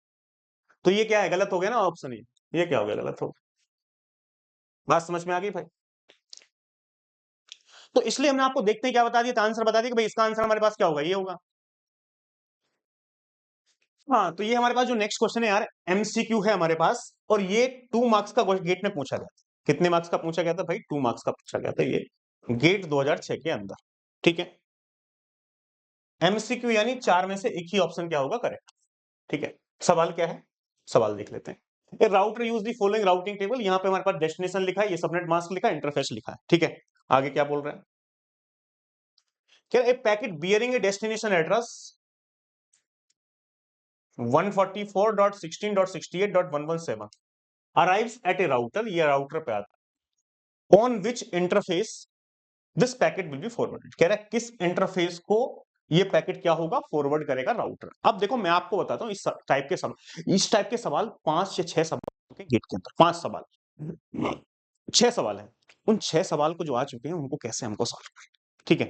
Speaker 1: तो ये क्या है? गलत हो गया ना ऑप्शन। ये क्या हो गया? गलत हो गया। बात समझ में आ गई भाई? तो इसलिए हमने आपको देखते ही क्या बता दिया? आंसर बता दिया कि भाई इसका आंसर हमारे पास क्या होगा? ये होगा। हाँ, तो ये हमारे पास जो नेक्स्ट क्वेश्चन है यार, एमसीक्यू है हमारे पास, और ये 2 मार्क्स का गेट में पूछा गया। कितने मार्क्स का पूछा गया था भाई? 2 मार्क्स का पूछा गया था ये गेट 2006 के अंदर। ठीक है, एमसीक्यू यानी 4 में से एक ही ऑप्शन क्या होगा? करेक्ट। ठीक है, सवाल क्या है? सवाल देख लेते हैं। A router use the following routing table. यहां पे हमारे पास डेस्टिनेशन लिखा है, ये सबनेट मास्क लिखा है, इंटरफेस लिखा है। ठीक है, आगे क्या बोल रहे हैं? क्या a packet bearing a destination address 144.16.68.117 arrives at a router, ये राउटर पे आता है, on which interface this packet will be forwarded। कह रहा है किस इंटरफेस को ये पैकेट क्या होगा? फॉरवर्ड करेगा राउटर। अब देखो मैं आपको बताता हूं इस टाइप के सवाल, इस टाइप के सवाल 5 या 6 सवाल गेट के अंदर, 5 सवाल, 6 सवाल है। उन 6 सवाल को जो आ चुके हैं उनको कैसे हमको सॉल्व करें। ठीक है,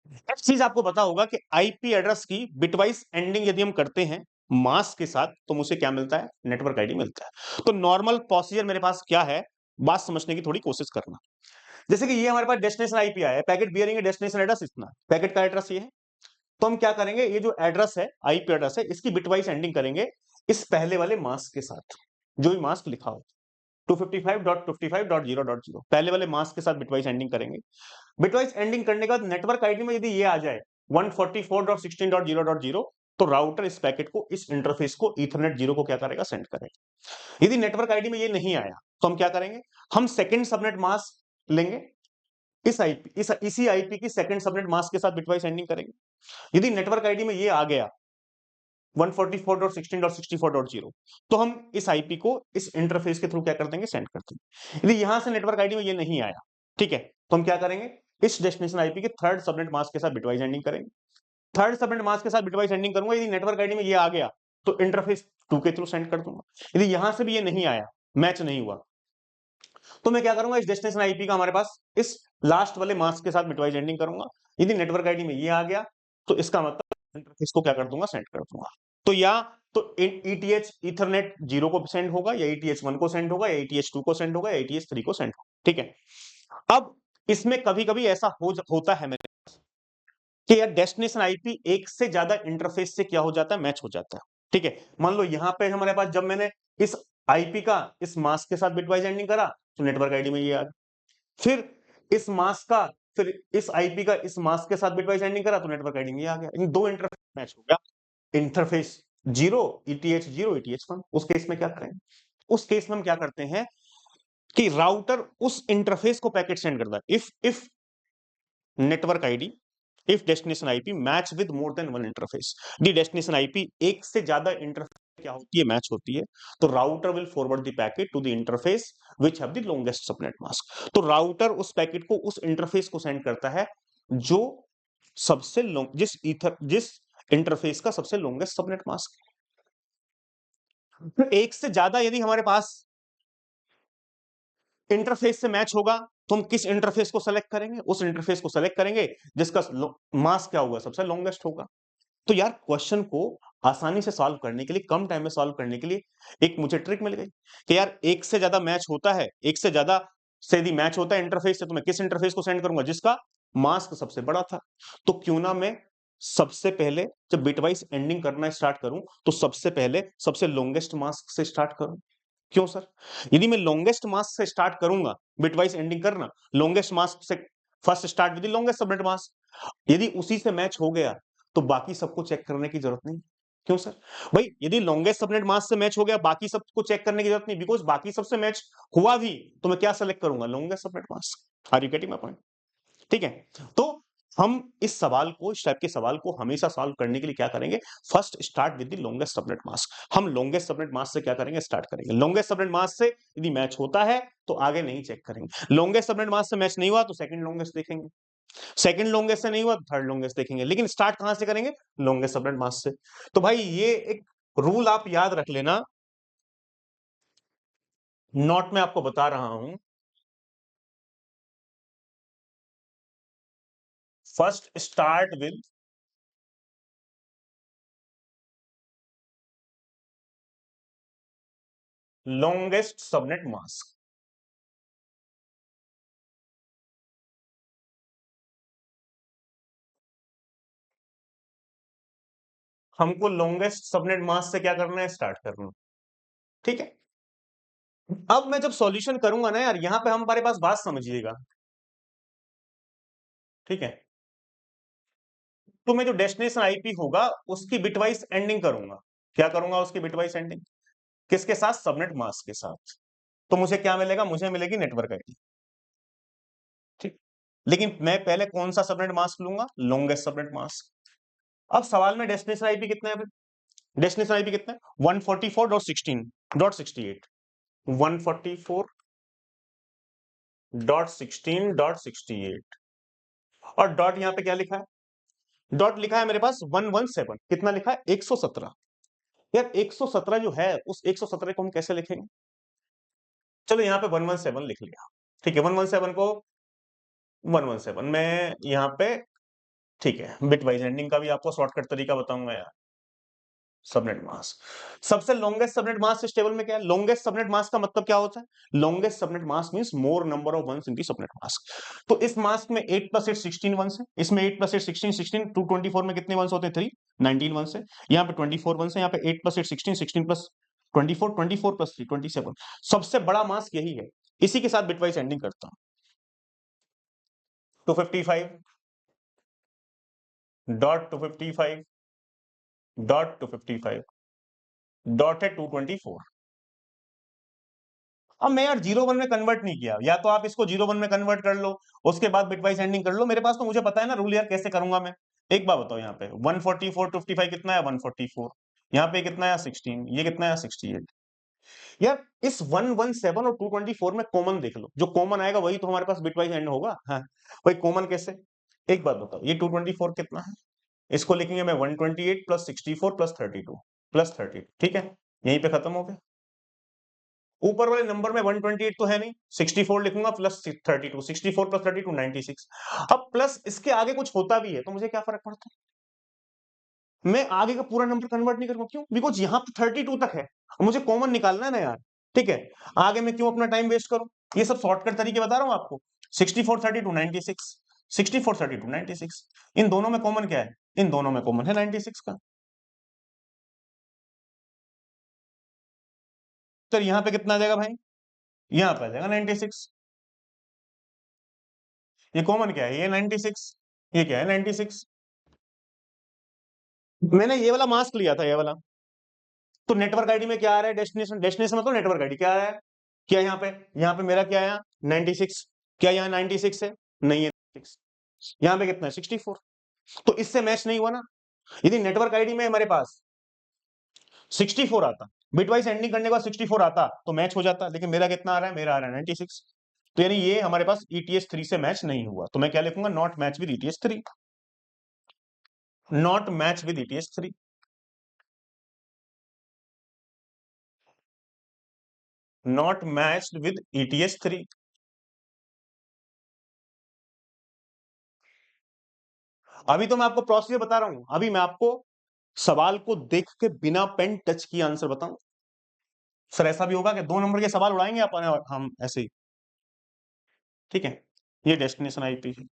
Speaker 1: एक चीज आपको पता होगा कि आईपी एड्रेस की बिटवाइज एंडिंग यदि हम करते हैं मास्क के साथ तो मुझे क्या मिलता है? नेटवर्क आईडी मिलता है। तो नॉर्मल प्रोसीजर मेरे पास क्या है? बात समझने की थोड़ी कोशिश करना। जैसे कि ये हमारे पास डेस्टिनेशन आईपी आया है, पैकेट बियरिंग डेस्टिनेशन एड्रेस इतना, पैकेट का एड्रेस ये है। तो हम क्या करेंगे? ये जो एड्रेस है, आईपी एड्रेस है, इसकी बिटवाइज एंडिंग करेंगे इस पहले वाले मास्क के साथ, जो भी मास्क लिखा हो 255.55.0.0 पहले वाले मास्क के साथ बिटवाइज एंडिंग करेंगे। बिटवाइज एंडिंग करने के बाद नेटवर्क आईडी में यदि ये आ जाए 144.16.0.0 तो राउटर इस पैकेट को, इस इंटरफेस को, ईथरनेट 0 को क्या करेगा? सेंड करेगा। यदि नेटवर्क आईडी में ये नहीं आया तो हम क्या करेंगे? हम सेकंड सबनेट मास्क लेंगे, इस आईपी इसी आईपी की सेकंड सबनेट मास्क के साथ बिटवाइज एंडिंग करेंगे। यदि नेटवर्क आईडी में ये आ गया 144.16.64.0 तो हम इस आईपी को इस इंटरफेस के थ्रू क्या कर देंगे? सेंड कर देंगे। यदि यहां से नेटवर्क आईडी में ये नहीं आया, ठीक है, तो हम क्या करेंगे? इस डेस्टिनेशन आईपी के थर्ड सबनेट मास्क के साथ बिटवाइज एंडिंग करेंगे। थर्ड सबनेट मास्क के साथ बिटवाइज एंडिंग करूंगा, यदि नेटवर्क आईडी में ये आ गया तो इंटरफेस 2 के थ्रू सेंड कर दूंगा। यदि यहां से भी ये नहीं आया, मैच नहीं हुआ, तो मैं क्या करूंगा? इस डेस्टिनेशन आईपी का हमारे पास इस लास्ट वाले मास्क के साथ बिटवाइज एंडिंग करूंगा। यदि नेटवर्क आईडी में ये आ गया तो इसका मतलब इंटरफेस को क्या कर दूंगा? सेंड कर दूंगा। तो या तो ईटीएच ईथरनेट 0 को सेंड होगा, या ईटीएच 1 को सेंड होगा, या ईटीएच 2 को सेंड होगा, या ईटीएच 3 को सेंड होगा। ठीक है, अब इसमें कभी कभी ऐसा होता है मेरे कि यार डेस्टिनेशन आईपी एक से ज्यादा इंटरफेस से क्या हो जाता है? मैच हो जाता है। ठीक है, मान लो यहां पे हमारे पास जब मैंने इस आईपी का इस मास्क के साथ बिटवाइज एंडिंग करा तो नेटवर्क आईडी में ये आ गया, फिर इस मास्क का, फिर इस आईपी का इस मास्क के साथ बिटवाइज एंडिंग करा तो नेटवर्क आईडी में ये आ गया। इन दो इंटरफेस मैच हो गया, इंटरफेस 0 ईटीएच 0 ईटीएच 1। उस केस में क्या करेंगे? उस केस में हम क्या करते हैं कि राउटर उस इंटरफेस को पैकेट सेंड करता है if network ID, if destination IP match with more than one interface. The destination IP एक से ज्यादा इंटरफेस क्या होती है? मैच होती है। तो router will forward the packet to the interface which have the longest subnet mask. तो राउटर उस पैकेट को उस इंटरफेस को सेंड करता है जो सबसे जिस इंटरफेस का सबसे लॉन्गेस्ट सबनेट मास्क। तो एक से ज्यादा यदि हमारे पास इंटरफेस से मैच होगा तो हम किस इंटरफेस को सेलेक्ट करेंगे? उस इंटरफेस को सेलेक्ट करेंगे जिसका मास्क क्या होगा? सबसे लॉन्गेस्ट होगा। तो यार क्वेश्चन को आसानी से सॉल्व करने के लिए, कम टाइम में सॉल्व करने के लिए एक मुझे ट्रिक मिल गई कि यार एक से ज्यादा मैच होता है, एक से ज्यादा से यदि मैच होता है इंटरफेस से तो मैं किस इंटरफेस को सेंड करूंगा? जिसका मास्क सबसे बड़ा था। तो क्यों ना मैं सबसे पहले जब बिटवाइज एंडिंग करना स्टार्ट करूं तो सबसे पहले सबसे लॉन्गेस्ट मास्क से स्टार्ट करूं। क्यों सर? यदि मैं लॉन्गेस्ट मास्क से स्टार्ट करूंगा, बिटवाइज एंडिंग करना, लॉन्गेस्ट मास्क से first start with the longest subnet mask, यदि उसी से मैच हो गया तो बाकी सबको चेक करने की जरूरत नहीं। क्यों सर? भाई यदि लॉन्गेस्ट सबनेट मास्क से मैच हो गया, बाकी सबको चेक करने की जरूरत नहीं, बिकॉज बाकी सबसे मैच हुआ भी, तो मैं क्या सेलेक्ट करूंगा? Longest subnet mask. Are you getting my point? ठीक है। तो हम इस सवाल को, इस टाइप के सवाल को हमेशा सॉल्व करने के लिए क्या करेंगे? First start with the longest subnet mask. हम लॉन्गेस्ट सबनेट मास्क से क्या करेंगे? स्टार्ट करेंगे। लॉन्गेस्ट सबनेट मास्क से यदि मैच होता है तो आगे नहीं चेक करेंगे। लॉन्गेस्ट सबनेट मास्क से मैच नहीं हुआ तो सेकंड लॉन्गेस्ट देखेंगे। सेकंड लॉन्गेस्ट से नहीं हुआ तो थर्ड लॉन्गेस्ट देखेंगे। लेकिन स्टार्ट कहां से करेंगे? लॉन्गेस्ट सबनेट मास्क से। तो भाई ये एक रूल आप याद रख लेना, नोट में आपको बता रहा हूं। First start with longest subnet mask. हमको लॉन्गेस्ट सबनेट मास्क से क्या करना है? स्टार्ट करना। ठीक है। अब मैं जब सॉल्यूशन करूंगा ना यार, यहां पे हमारे पास बात समझिएगा। ठीक है। तो मैं जो डेस्टिनेशन आईपी होगा उसकी बिटवाइज एंडिंग करूंगा। क्या करूंगा? उसकी बिटवाइज एंडिंग किसके साथ? सबनेट मास्क के साथ। तो मुझे क्या मिलेगा? मुझे मिलेगी नेटवर्क आईडी। ठीक। लेकिन मैं पहले कौन सा सबनेट मास्क लूंगा? Longest subnet mask. अब सवाल में डेस्टिनेशन आईपी कितना है? डेस्टिनेशन आईपी कितना है? 144.16.68। 144.16.68। और डॉट यहां पे क्या लिखा है? डॉट लिखा है मेरे पास 117। कितना लिखा है? 117। यार 117 जो है, उस 117 को हम कैसे लिखेंगे? चलो यहां पे 117 लिख लिया। ठीक है, 117 को 117 में यहां पे, ठीक है, बिट वाइज एंडिंग का भी आपको शॉर्टकट तरीका बताऊंगा यार। सबनेट मास्क, सबसे लॉन्गेस्ट सबनेट मास्क इस टेबल में क्या है? लॉन्गेस्ट सबनेट मास्क का मतलब क्या होता है? Longest subnet mask means more number of ones in the subnet mask. तो इस मास्क में 8 प्लस 8 16 वंस है। इसमें 8 प्लस 8 16 16 224 में कितने वंस होते हैं? 3 19 वंस है। यहाँ पे 24 वंस है। यहाँ पे 8 प्लस 8 16 16 प्लस 24 24 प्लस 3 27। सबसे बड़ा मास्क यही है। इसी के साथ बिटवाइज एंडिंग करता हूं। 255 डॉट 255 डॉट 255 डॉट है 224। अब मैं यार जीरो वन में कन्वर्ट नहीं किया, या तो आप इसको जीरो वन में कन्वर्ट कर लो, उसके बाद बिटवाइज एंडिंग कर लो। मेरे पास तो मुझे पता है ना रूल यार, कैसे करूंगा मैं। एक बात बताओ, यहाँ पे 144 255 कितना है? 144। यहाँ पे कितना है? 16। ये कितना है? 68। यार इस 117 और 224 में कॉमन देख लो, जो कॉमन आएगा वही तो हमारे पास बिटवाइज एंड होगा। हाँ भाई, कॉमन कैसे? एक बात बताओ, ये 224 कितना है? इसको लिखेंगे मैं 128 प्लस 64 प्लस 32 प्लस 30। ठीक है, यहीं पे खत्म हो गया। ऊपर वाले नंबर में 128 तो है नहीं, 64 लिखूंगा प्लस 32। 64 प्लस 32 96। अब प्लस इसके आगे कुछ होता भी है तो मुझे क्या फर्क पड़ता है? मैं आगे का पूरा नंबर कन्वर्ट नहीं करूंगा। क्यों? बिकॉज यहां पे 32 तक है और मुझे कॉमन निकालना है ना यार। ठीक है, आगे मैं क्यों अपना टाइम वेस्ट करूं? ये सब शॉर्टकट तरीके बता रहा हूं आपको। 64 32 96, 64 32 96। इन दोनों में कॉमन क्या है? इन दोनों में कॉमन है 96 का। तो यहां पे कितना आ जाएगा भाई? यहां पे आ जाएगा 96। ये कॉमन क्या है? ये 96। ये क्या है? 96। मैंने ये वाला मास्क लिया था, ये वाला। तो नेटवर्क आईडी में क्या आ रहा है? डेस्टिनेशन, डेस्टिनेशन मतलब नेटवर्क आईडी क्या आ रहा है? क्या यहाँ पे मेरा क्या आया? 96। क्या यहाँ 96 है? नहीं है 96। यहाँ पे कितना है? 64। तो इससे मैच नहीं हुआ ना। यदि नेटवर्क आईडी में हमारे पास 64 आता, बिटवाइज एंडिंग करने के बाद 64 आता तो मैच हो जाता, लेकिन मेरा कितना आ रहा है? मेरा आ रहा है 96। तो यानी ये हमारे पास ETS 3 से मैच नहीं हुआ। तो मैं क्या लिखूंगा? Not match with ETS 3। Not match with ETS 3। Not matched with ETS 3। अभी तो मैं आपको प्रोसीजर बता रहा हूं, अभी मैं आपको सवाल को देख के बिना पेन टच किए आंसर बताऊं। सर ऐसा भी होगा कि 2 नंबर के सवाल उड़ाएंगे अपन और हम ऐसे ही। ठीक है, ये डेस्टिनेशन आईपी है।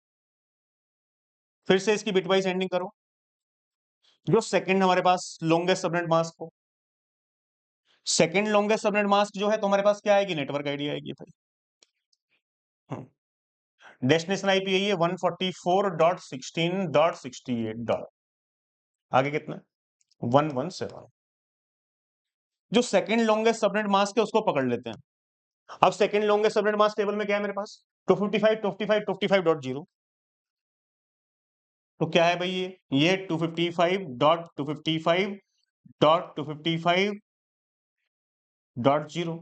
Speaker 1: फिर से इसकी बिटवाइज एंडिंग करो। जो सेकंड हमारे पास लॉन्गेस्ट सबनेट मास्क को, सेकेंड लॉन्गेस्ट सबनेट मास्क जो है तो हमारे पास क्या आएगी, नेटवर्क आईडी आएगी भाई। डेस्टिनेशन आईपी यही है 144.16.68. आगे कितना, 117। जो सेकंड लॉन्गेस्ट सबनेट मास्क है उसको पकड़ लेते हैं। अब second longest subnet mask table में क्या है मेरे पास, 255.255.255.0। तो क्या है भाई, ये 255.255.255.0।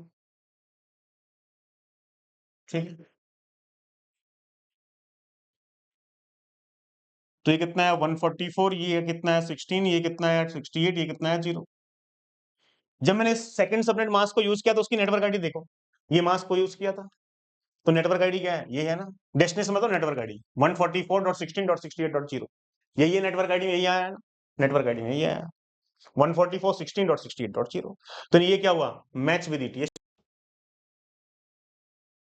Speaker 1: ठीक है, तो ये कितना है 144, ये कितना है 16, ये कितना है 68, ये कितना है 0। जब मैंने सेकंड सबनेट मास्क को यूज किया तो उसकी नेटवर्क आईडी देखो, ये मास्क को यूज किया था तो नेटवर्क आईडी क्या है, ये है ना, डेस्टिनेशन मतलब नेटवर्क आईडी 144.16.68.0, यही है नेटवर्क आईडी में, यही आया है ना, नेटवर्क आईडी में यही आया 144.16.68.0। तो ये क्या हुआ, मैच विद ईटीएच।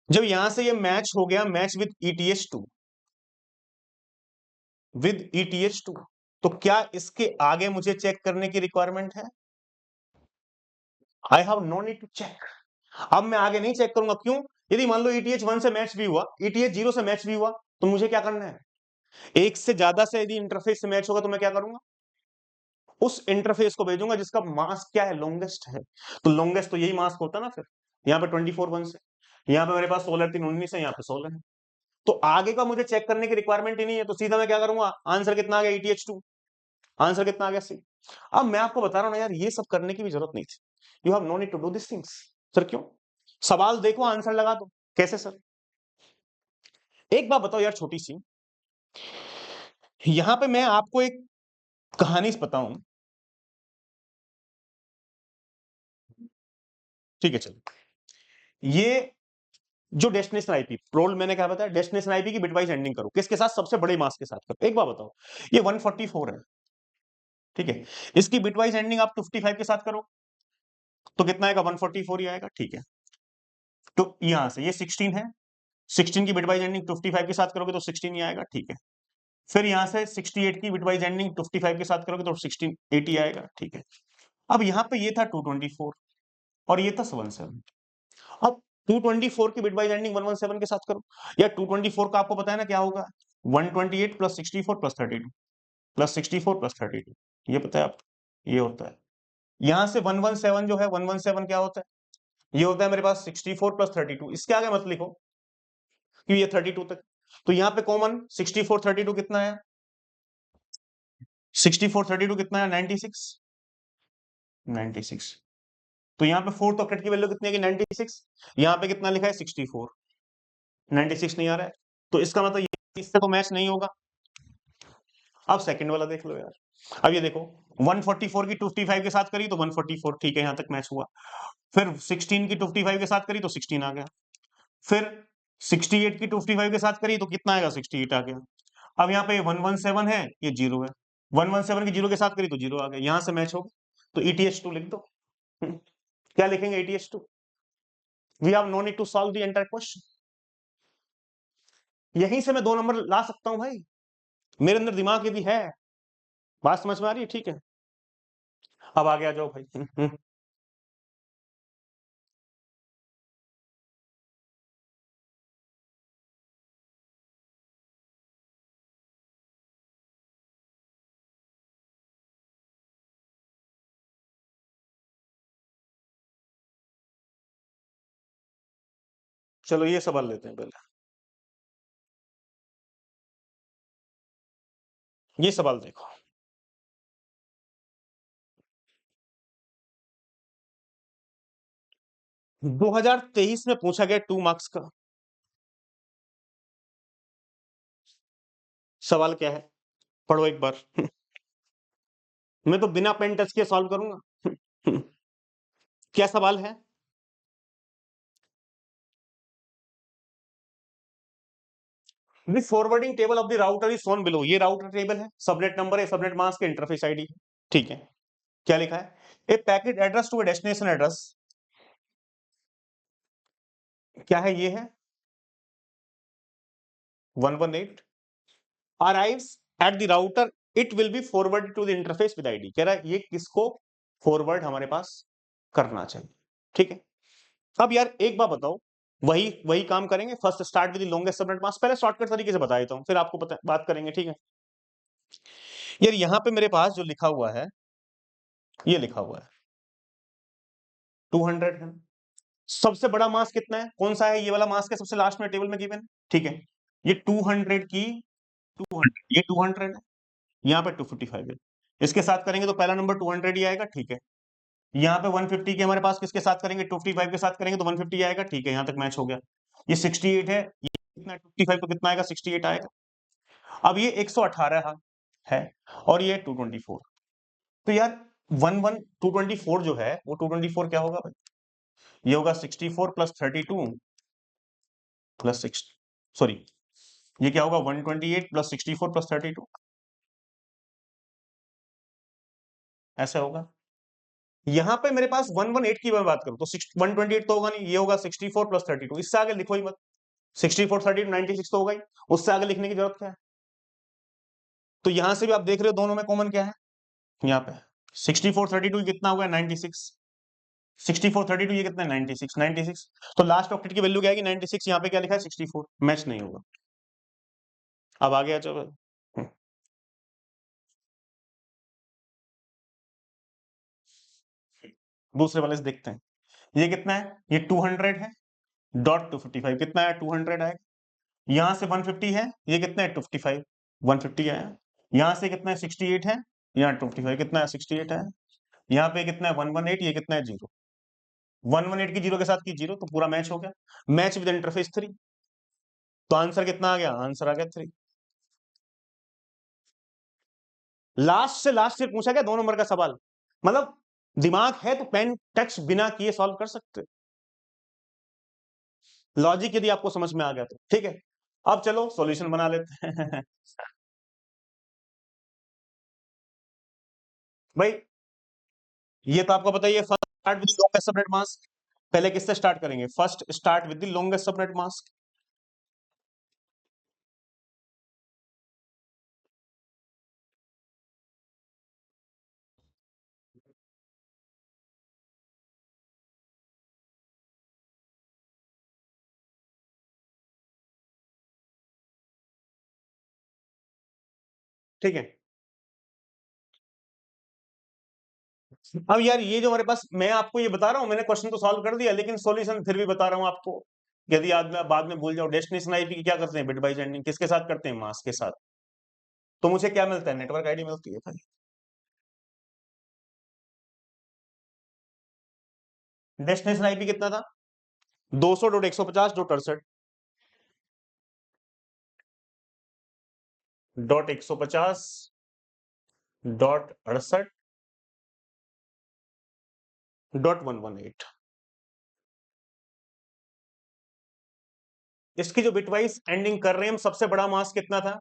Speaker 1: जब यहां से ये मैच हो गया, match with ETH2, with ETH2, तो क्या इसके आगे मुझे चेक करने की रिक्वायरमेंट है, I have no need to check. अब मैं आगे नहीं चेक करूंगा, क्यों, यदि मान लो ETH1 से मैच भी हुआ, ETH0 से मैच भी हुआ, तो मुझे क्या करना है, एक से ज्यादा से यदि इंटरफेस से मैच होगा तो मैं क्या करूंगा, उस इंटरफेस को भेजूंगा जिसका मास्क क्या है, लॉन्गेस्ट है। तो लॉन्गेस्ट तो यही मास्क होता ना, फिर यहाँ पे 24/1 से, यहाँ पे मेरे पास 16/3/19 है, यहाँ पे 16 है, तो आगे का मुझे चेक करने की रिक्वायरमेंट ही नहीं है, तो सीधा मैं क्या करूंगा, आंसर कितना आ गया, ETH2, आंसर कितना आ गया, सी। अब मैं आपको बता रहा हूँ ना यार, ये सब करने की भी जरूरत नहीं थी, you have no need to do this things. Sir क्यों, सवाल देखो आंसर लगा दो, कैसे सर, एक बात बताओ यार छोटी सी, यहां पे मैं आपको एक कहानी बताऊं, ठीक है चलो, ये जो डेस्टिनेशन आईपी प्रोल मैंने क्या बताया, डेस्टिनेशन आईपी की बिटवाइज एंडिंग करो, किसके साथ, सबसे बड़े मास्क के साथ करो। एक बात बताओ, ये 144 है, ठीक है, इसकी बिटवाइज एंडिंग आप 55 के साथ करो तो कितना आएगा, 144 ही आएगा, ठीक है। तो यहां से ये 16 है, 16 की बिटवाइज एंडिंग 55 के साथ करोगे तो 16 ही आएगा, ठीक है। फिर यहां से 68 की बिटवाइज एंडिंग 55 के साथ करोगे तो 1680 आएगा, ठीक है। अब यहाँ पे ये था 224 और ये था 17, अब 224 की बिटवाइज एंडिंग 117 के साथ करो, या 224 का आपको पता है ना क्या होगा, 128 प्लस 64 प्लस 32, प्लस 64 प्लस 32, ये पता है आप, ये होता है। यहां से 117 जो है, 117 क्या होता है, ये होता है मेरे पास 64 प्लस 32, इसके आगे मत लिखो कि ये 32 तक, तो यहाँ पे कॉमन 64 32 कितना है, 64 32 कितना है, 96, 96। तो यहाँ पे फोर्थ ऑक्टेट की वैल्यू कितनी है, 96, यहाँ पे कितना लिखा है 64, 96 नहीं आ रहा है, तो इसका मतलब ये इससे तो मैच नहीं होगा। अब सेकंड वाला देख लो यार, अब ये देखो 144 की 55 के साथ करी तो 144, ठीक है, यहां तक मैच हुआ। फिर 16 की 55 के साथ करी तो 16 आ गया, फिर 68 की 55 के साथ करी तो कितना आएगा, 68 आ गया। अब यहाँ पे 117 है, ये 0 है, 117 की 0 के साथ करी तो 0 आ गया, यहां से मैच होगा, तो ETH2 लिख दो। क्या लिखेंगे, ETH2, we have no need to solve the entire question, यहीं से मैं 2 नंबर ला सकता हूं भाई, मेरे अंदर दिमाग यदि है, बात समझ में आ रही है, ठीक है। अब आगे आ जाओ भाई। चलो ये सवाल लेते हैं पहले, ये सवाल देखो, 2023 में पूछा गया 2 मार्क्स का सवाल, क्या है, पढ़ो एक बार। मैं तो बिना पेन टच के सॉल्व करूंगा। क्या सवाल है, the forwarding table of the router is shown below, ये राउटर टेबल है, सबनेट नंबर है, सबनेट मास्क के इंटरफेस आईडी है, ठीक है। क्या लिखा है, a packet address to a destination address, क्या है, ये है 118 arrives at the router, it will be forward to the interface with ID, कह रहा है ये किसको फॉरवर्ड हमारे पास करना चाहिए। ठीक है, अब यार एक बात बताओ, वही वही काम करेंगे। First start with the longest subnet mask, पहले शॉर्टकट तरीके से बता देता हूं, फिर आपको बात करेंगे। ठीक है यार, यहां पे मेरे पास जो लिखा हुआ है, ये लिखा हुआ है 200 है। सबसे बड़ा मास कितना है, कौन सा है, ये वाला मास है, सबसे लास्ट में टेबल में गिवन। ठीक है, ये 200 की 200, ये 200 है, यहाँ पे 255 है। इसके साथ करेंगे तो पहला नंबर 200 ही आएगा। ठीक है, यहाँ पे 150 के हमारे पास, किसके साथ करेंगे, 255 के साथ करेंगे तो 150 आएगा। ठीक है, यहाँ तक मैच हो गया। ये 68 है, ये कितना 55 तो कितना आएगा, 68 आएगा। अब ये 118 है और ये 224, तो यार 224 जो है वो 224 क्या होगा भाई, ये होगा 64 प्लस 32 प्लस 6, सॉरी, ये क्या होगा 128 प्लस 64 प्लस 32, ऐसा होगा। यहां पे मेरे पास 118 की मैं बात करूं तो 128 तो होगा नहीं, ये होगा 64 प्लस 32, इससे आगे लिखो ही मत। 64 32 96 तो होगा ही, उससे आगे लिखने की जरूरत क्या है। तो यहां से भी आप देख रहे हो दोनों में कॉमन क्या है, यहाँ पे 64 32 कितना होगा 96, 64 32 ये कितना है 96, 96, तो लास्ट ऑक्टेट की वैल्यू क्या आएगी 96, यहाँ पे क्या लिखा है 64, मैच नहीं होगा। अब आ गया चलो, दूसरे वाले से देखते हैं, ये कितना है, ये 200 है, डॉट 255 कितना है 200 आएगा। यहां से 150 है, ये कितना है 255, 150 आया। यहां से कितना है 68 है, यहाँ 255 कितना है 68 है। यहाँ पे कितना है 118, ये कितना है 0, 118 की 0 के साथ की 0, तो पूरा मैच हो गया, मैच विद इंटरफेस 3। तो आंसर कितना आ गया, आंसर आ गया 3। लास्ट से लास्ट से पूछा गया 2 नंबर का सवाल, मतलब दिमाग है तो पेन टच बिना किए सॉल्व कर सकते, लॉजिक यदि आपको समझ में आ गया तो। ठीक है, अब चलो सॉल्यूशन बना लेते हैं भाई, ये तो आपको पता ही है, first start with longest subnet mask. पहले किससे स्टार्ट करेंगे, first start with the longest subnet mask. ठीक है, अब यार ये जो हमारे पास, मैं आपको ये बता रहा हूं, मैंने क्वेश्चन तो सॉल्व कर दिया, लेकिन सॉल्यूशन फिर भी बता रहा हूं आपको, यदि बाद में भूल जाओ। डेस्टिनेशन आईपी की क्या करते हैं, बिट बाई एंडिंग किसके साथ करते हैं, मास्क के साथ। तो मुझे क्या मिलता है, नेटवर्क आईडी मिलती है भाई। डेस्टिनेशन आईपी कितना था, 200.150.68, .150.68 .118। इसकी जो बिटवाइज एंडिंग कर रहे हैं हम, सबसे बड़ा मास्क कितना था,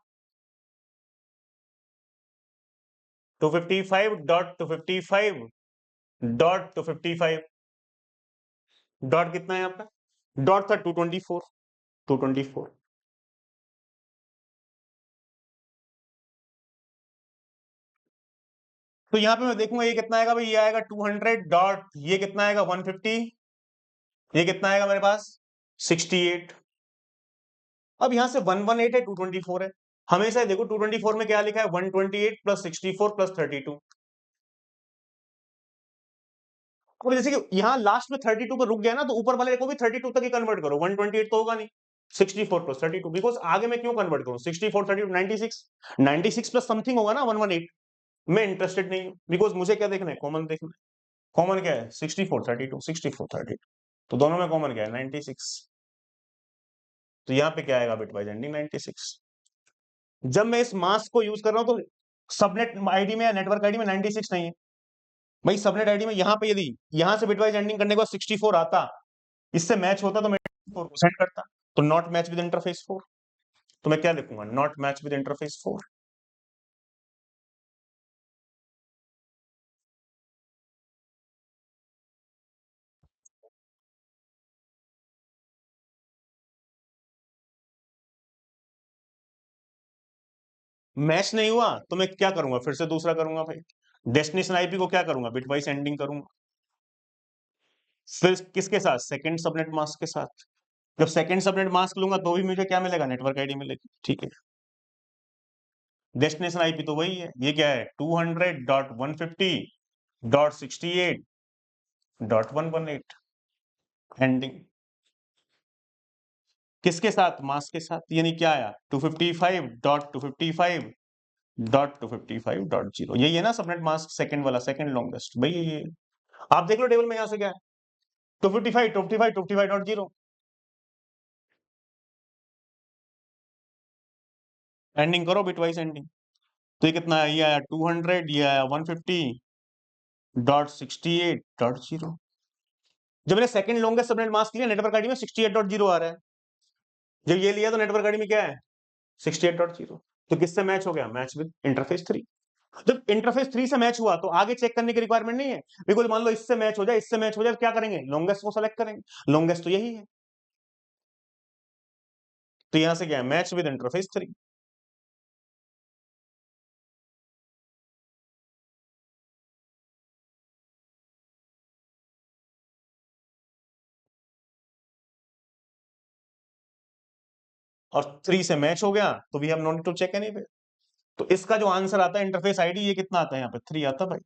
Speaker 1: 255.255.255, डॉट कितना है यहाँ पे, डॉट था 224, 224। तो यहाँ पे मैं देखूंगा ये कितना आएगा भाई, ये आएगा 200 डॉट, ये कितना आएगा 150, ये कितना आएगा मेरे पास 68। अब यहाँ से 118 है, 224 है, हमेशा ही देखो 224 में क्या लिखा है, 128 प्लस 64 प्लस 32। अब जैसे कि यहाँ लास्ट में 32 पर रुक गया ना, तो ऊपर वाले को भी 32 तक ही कन्वर्ट करो, 128 तो होगा नहीं, 64 प्लस 32, बिकॉज आगे मैं क्यों कन्वर्ट करूं, 64 32 96, 96 प्लस समथिंग होगा ना 118। मैं इंटरेस्टेड नहीं हूं, बिकॉज मुझे क्या देखना है, कॉमन देखना है। कॉमन क्या है 64 32, 64 32, तो दोनों में कॉमन क्या है 96। तो यहाँ पे क्या आएगा, बिट वाइज एंडिंग 96। जब मैं इस मास्क को यूज कर रहा हूं तो सबनेट आईडी में या नेटवर्क आईडी में 96 नहीं है भाई, सबनेट आईडी में यहाँ पे यदि यहाँ से बिटवाइज एंडिंग करने के बाद 64 आता, इससे मैच होता तो मैं 4 को सेंड करता, तो नॉट मैच विद इंटरफेस 4, तो मैं क्या लिखूंगा, not match with interface 4। Match नहीं हुआ तो मैं क्या करूंगा, फिर से दूसरा करूंगा भाई, डेस्टिनेशन आईपी को क्या करूंगा, बिटवाइज एंडिंग करूंगा। फिर किसके साथ, सेकंड सबनेट मास्क के साथ। जब सेकंड सबनेट मास्क लूंगा तो भी मुझे क्या मिलेगा, नेटवर्क आईडी मिलेगी, ठीक है। डेस्टिनेशन आईपी तो वही है, ये क्या है 200.150.68.118 एंडिंग किसके साथ, मास्क के साथ, यानी क्या आया 255.255.255.0, यही है ना सबनेट मास्क सेकंड वाला, सेकंड लॉन्गेस्ट भाई ये। आप देख लो टेबल में, यहां से क्या है 255.255.0 एंडिंग करो बिटवाइज एंडिंग। तो ये कितना है, ये आया 200, ये आया 150.68.0। जब मैंने सेकंड लॉन्गेस्ट सबनेट मास्क लिया नेटवर्क आईडी में 68.0 आ रहा है, जब ये लिया तो नेटवर्क आईडी में क्या है 68.0। तो किससे मैच हो गया, मैच विद इंटरफेस 3। जब इंटरफेस 3 से मैच हुआ तो आगे चेक करने की रिक्वायरमेंट नहीं है, बिकॉज मान लो इससे मैच हो जाए, इससे मैच हो जाए, क्या करेंगे, लॉन्गेस्ट को सेलेक्ट करेंगे, लॉन्गेस्ट तो यही है। तो यहां से क्या है, मैच विद इंटरफेस 3। और 3 से मैच हो गया तो we have no need to check anyway. तो इसका जो आंसर आता है इंटरफेस आईडी, ये कितना आता है यहाँ पे 3 आता है भाई।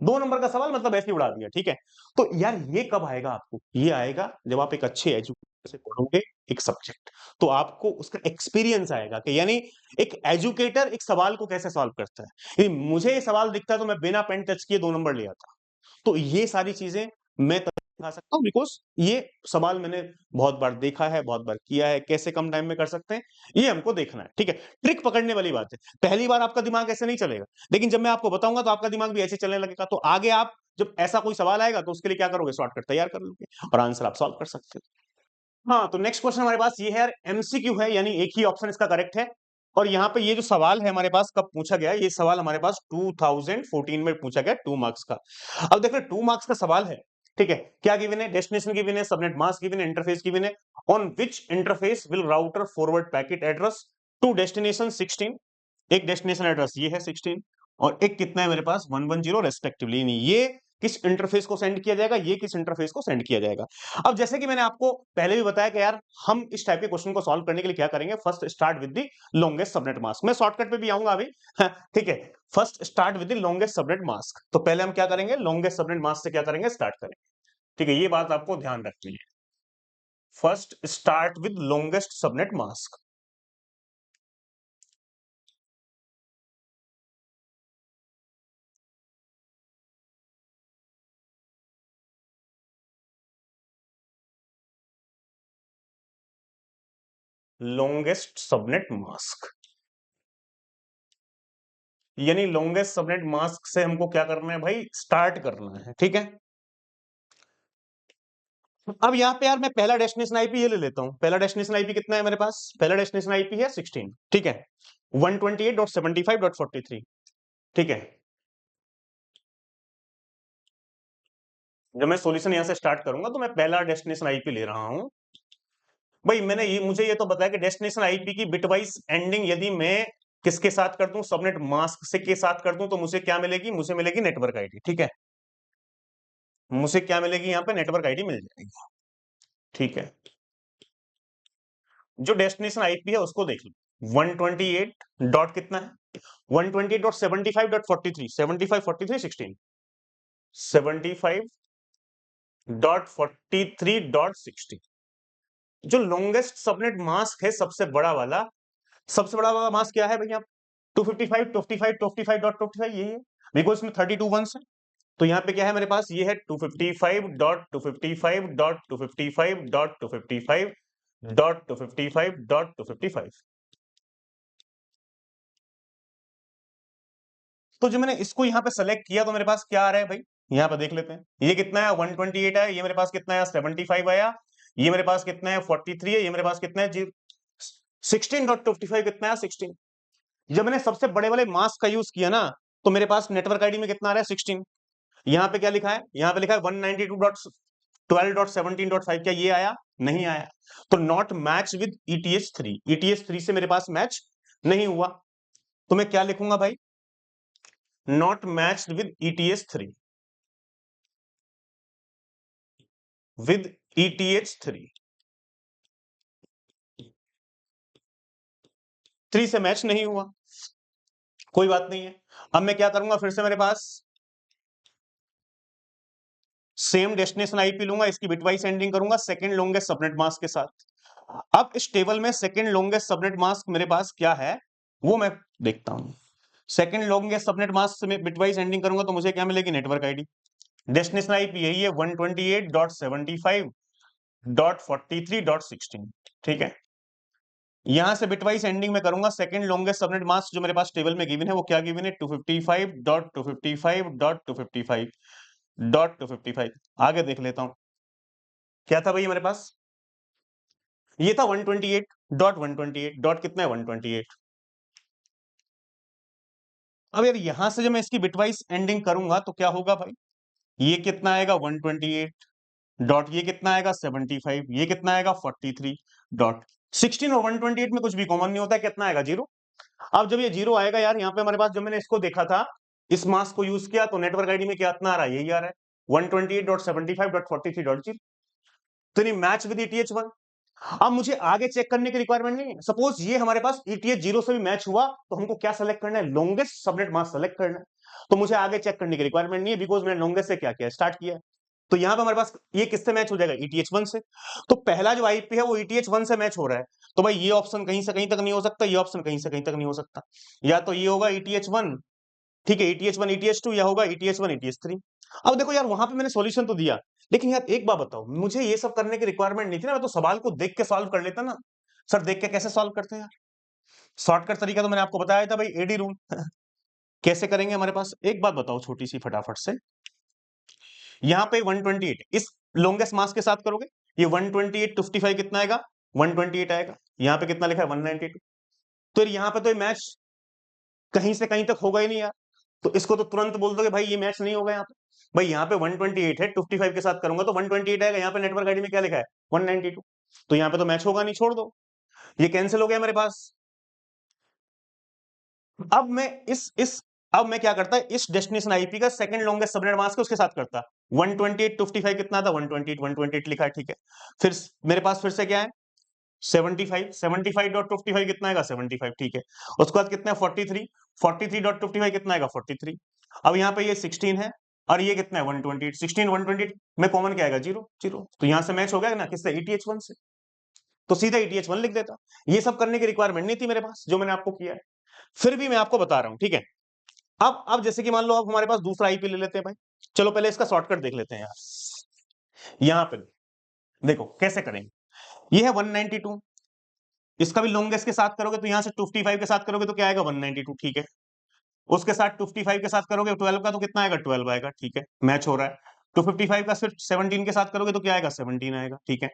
Speaker 1: 2 नंबर का सवाल मतलब ऐसे ही उड़ा दिया, ठीक है। तो यार ये कब आएगा आपको, ये आएगा जब आप एक अच्छे एजुकेटर से पढ़ोगे एक सब्जेक्ट, तो आपको उसका एक्सपीरियंस आएगा कि यानी एक एजुकेटर एक सवाल को कैसे सॉल्व करता है। मुझे ये सवाल दिखता है तो मैं बिना पेन टच किए 2 नंबर ले आता। तो ये सारी चीजें मैं तभी दिखा सकता हूँ, बिकॉज ये सवाल मैंने बहुत बार देखा है, बहुत बार किया है, कैसे कम टाइम में कर सकते हैं ये हमको देखना है, ठीक है। ट्रिक पकड़ने वाली बात है, पहली बार आपका दिमाग ऐसे नहीं चलेगा, लेकिन जब मैं आपको बताऊंगा तो आपका दिमाग भी ऐसे चलने लगेगा, तो आगे आप जब ऐसा कोई सवाल आएगा तो उसके लिए क्या करोगे, शॉर्टकट तैयार कर लोगे और आंसर आप सॉल्व कर सकते हो। हाँ, तो नेक्स्ट क्वेश्चन हमारे पास ये है यार, एमसीक्यू है, यानी एक ही ऑप्शन इसका करेक्ट है। और यहाँ पे ये जो सवाल है हमारे पास कब पूछा गया, ये सवाल हमारे पास 2014 में पूछा गया 2 मार्क्स का। अब देखो 2 मार्क्स का सवाल है, ठीक है। क्या गिवन है, डेस्टिनेशन गिवन है, सबनेट मास्क गिवन है, इंटरफेस गिवन है। On which interface will router forward packet address to destination 16। एक डेस्टिनेशन एड्रेस ये है 16, और एक कितना है मेरे पास 110 रेस्पेक्टिवली, ये किस इंटरफेस को सेंड किया जाएगा, ये किस इंटरफेस को सेंड किया जाएगा। अब जैसे कि मैंने आपको पहले भी बताया कि यार हम इस टाइप के क्वेश्चन को सॉल्व करने के लिए क्या करेंगे, first start with the longest subnet mask. मैं शॉर्टकट पे भी आऊंगा अभी, ठीक है। First start with the longest subnet mask, तो पहले हम क्या करेंगे, लॉन्गेस्ट सबनेट मास्क से क्या करेंगे, स्टार्ट करेंगे, ठीक है। ये बात आपको ध्यान रखनी है, first start with longest subnet mask. Longest subnet mask, यानी लॉन्गेस्ट सबनेट मास्क से हमको क्या करना है भाई, स्टार्ट करना है, ठीक है। अब यहाँ पे यार मैं पहला डेस्टिनेशन आईपी ये ले लेता हूँ, पहला डेस्टिनेशन आईपी कितना है मेरे पास, पहला डेस्टिनेशन आईपी है 16, ठीक है। 128.75.43, ठीक है। जब मैं सॉल्यूशन यहां से स्टार्ट करूंगा तो मैं पहला डेस्टिनेशन आईपी ले रहा हूं। भाई मैंने ये, मुझे ये तो बताया कि डेस्टिनेशन आईपी की बिटवाइज एंडिंग यदि मैं किसके साथ कर दूं, सबनेट मास्क से के साथ कर दूं, तो मुझे क्या मिलेगी, मुझे मिलेगी नेटवर्क आईडी, ठीक है। मुझे क्या मिलेगी, यहाँ पे नेटवर्क आईडी मिल जाएगी, ठीक है। जो डेस्टिनेशन आईपी है उसको देख लो, 128 डॉट कितना है, 128.75.43, 75.43.16, 75.43.16। जो लॉन्गेस्ट सबनेट मास्क है सबसे बड़ा वाला मास्क क्या है भैया, 255 25 25 डॉट 25 यही है, बिकॉज इसमें 32 वंस है। तो यहाँ पे क्या है मेरे पास, ये है 255.255.255.255.255.255। तो जो मैंने इसको यहाँ पे सेलेक्ट किया तो मेरे पास क्या आ रहा है भाई, यहाँ पे देख लेते हैं, ये कितना है 128 है, ये मेरे पास कितना है 75 आया, ये मेरे पास कितना है 43 है, ये मेरे पास कितना है 16.55 कितना है 16। जब मैंने सबसे बड़े वाले मास्क का यूज किया ना, तो मेरे पास नेटवर्क आईडी में कितना आ रहा है 16। यहाँ पे क्या लिखा है, यहाँ पे लिखा है 192.12.17.5, क्या ये आया, नहीं आया। तो not match with ETH3, ETH3 से मेरे पास मैच नहीं हुआ, तो मैं क्या लिखूंगा भाई, not matched with ETH3। With ETH3 3 से मैच नहीं हुआ, कोई बात नहीं है। अब मैं क्या करूंगा, फिर से मेरे पास सेम डेस्टिनेशन आईपी लूंगा, इसकी बिटवाइज एंडिंग करूंगा सेकंड लॉन्गेस्ट सबनेट मास्क के साथ। अब इस टेबल में सेकंड लॉन्गेस्ट सबनेट मास्क मेरे पास क्या है वो मैं देखता हूं। सेकंड लॉन्गेस्ट सबनेट मास्क में बिटवाइज एंडिंग करूंगा तो मुझे क्या मिलेगी, नेटवर्क आईडी। डेस्टिनेशन आईपी यही है 128.75.43.16, ठीक है। यहां से बिटवाइज एंडिंग में करूंगा सेकंड लॉन्गेस्ट सबनेट मास्क जो मेरे पास टेबल में गिवन है वो क्या गिवन है, 255.255.255.255। आगे देख लेता हूं क्या था भाई हमारे पास, ये था 128.128 डॉट कितना है 128। अब यार यहां से जब मैं इसकी बिटवाइज एंडिंग करूंगा तो क्या होगा भाई, ये कितना आएगा 128 डॉट, ये कितना आएगा 75, ये कितना आएगा 43 डॉट। 16 और 128 में कुछ भी कॉमन नहीं होता है, कितना आएगा 0। अब जब ये 0 आएगा यार यहाँ पे हमारे पास, जब मैंने इसको देखा था इस मास्क को यूज किया तो नेटवर्क आईडी में क्या इतना आ रहा है, यही आ रहा है 128.75.43.0। तो नहीं मैच विद ETH1। अब मुझे आगे चेक करने की रिक्वायरमेंट नहीं है। सपोज ये हमारे पास ETH0 से भी मैच हुआ तो हमको क्या सेलेक्ट करना है, लॉन्गेस्ट सबनेट मास्क सेलेक्ट करना है। तो मुझे आगे चेक करने की रिक्वायरमेंट नहीं है, बिकॉज मैंने लॉन्गेस्ट से क्या किया, स्टार्ट किया। तो यहां पे हमारे पास ये किससे मैच हो जाएगा, ETH1 से। तो पहला जो आईपी है वो ETH1 से मैच हो रहा है। तो भाई ये ऑप्शन कहीं से कहीं तक नहीं हो सकता, ये ऑप्शन कहीं से कहीं तक नहीं हो सकता। या तो ये होगा ETH1, ठीक है, ETH1 ETH2, या होगा ETH1 ETH3। अब देखो यार वहां पे मैंने सॉल्यूशन तो दिया, लेकिन यार एक बात बताओ, मुझे ये सब करने की रिक्वायरमेंट नहीं थी ना, मैं तो सवाल को देख के सॉल्व कर लेता ना। सर देख के कैसे सॉल्व करते हैं यार, शॉर्टकट तरीका तो मैंने आपको बताया था भाई, एडी रूल। कैसे करेंगे, हमारे पास एक बात बताओ छोटी सी फटाफट से। यहाँ पे 128 इस लॉन्गेस्ट मास के साथ करोगे, ये 128 55 कितना आएगा, 128 आएगा। यहाँ पे कितना लिखा है 192। तो यहाँ पे तो ये मैच कहीं से कहीं तक होगा ही नहीं यार। तो इसको तो तुरंत बोल दोगे भाई ये मैच नहीं होगा यहाँ पे। भाई यहाँ पे 128 है, 55 के साथ करूंगा तो 128 आएगा। यहाँ पे नेटवर्क आईडी में क्या लिखा है 192। तो यहाँ पे तो मैच होगा नहीं, छोड़ दो, ये कैंसिल हो गया मेरे पास। अब मैं इस अब मैं क्या करता है, इस डेस्टिनेशन आईपी का सेकंड लॉन्गेस्ट सबनेट मास्क उसके साथ करता। 128 55 कितना था 128 128 लिखा है, ठीक है। फिर मेरे पास फिर से क्या है 75 75.55 कितना आएगा 75, ठीक है। उसके बाद कितना है 43 43.55 कितना आएगा 43। अब यहाँ पे ये 16 है और ये कितना है 128, 16 128 में कॉमन क्या आएगा 0 0। तो यहाँ से मैच हो गया ना किससे, ETH1 से। तो सीधा ETH1 लिख देता। ये सब करने की रिक्वायरमेंट नहीं थी मेरे पास जो मैंने आपको किया है। फिर भी मैं आपको बता रहा हूं, ठीक है। अब जैसे कि मान लो अब हमारे पास दूसरा आईपी ले लेते हैं भाई। चलो पहले इसका शॉर्टकट देख लेते हैं यार। यहाँ पे देखो कैसे करेंगे, ये है 192, इसका भी लॉन्गेस्ट के साथ करोगे तो यहां से 55 के साथ करोगे तो क्या आएगा 192, ठीक है। उसके साथ 55 के साथ करोगे 12 का तो कितना आएगा 12 आएगा, ठीक है, मैच हो रहा है। 255 का फिर 17 के साथ करोगे तो क्या आएगा 17 आएगा, ठीक है।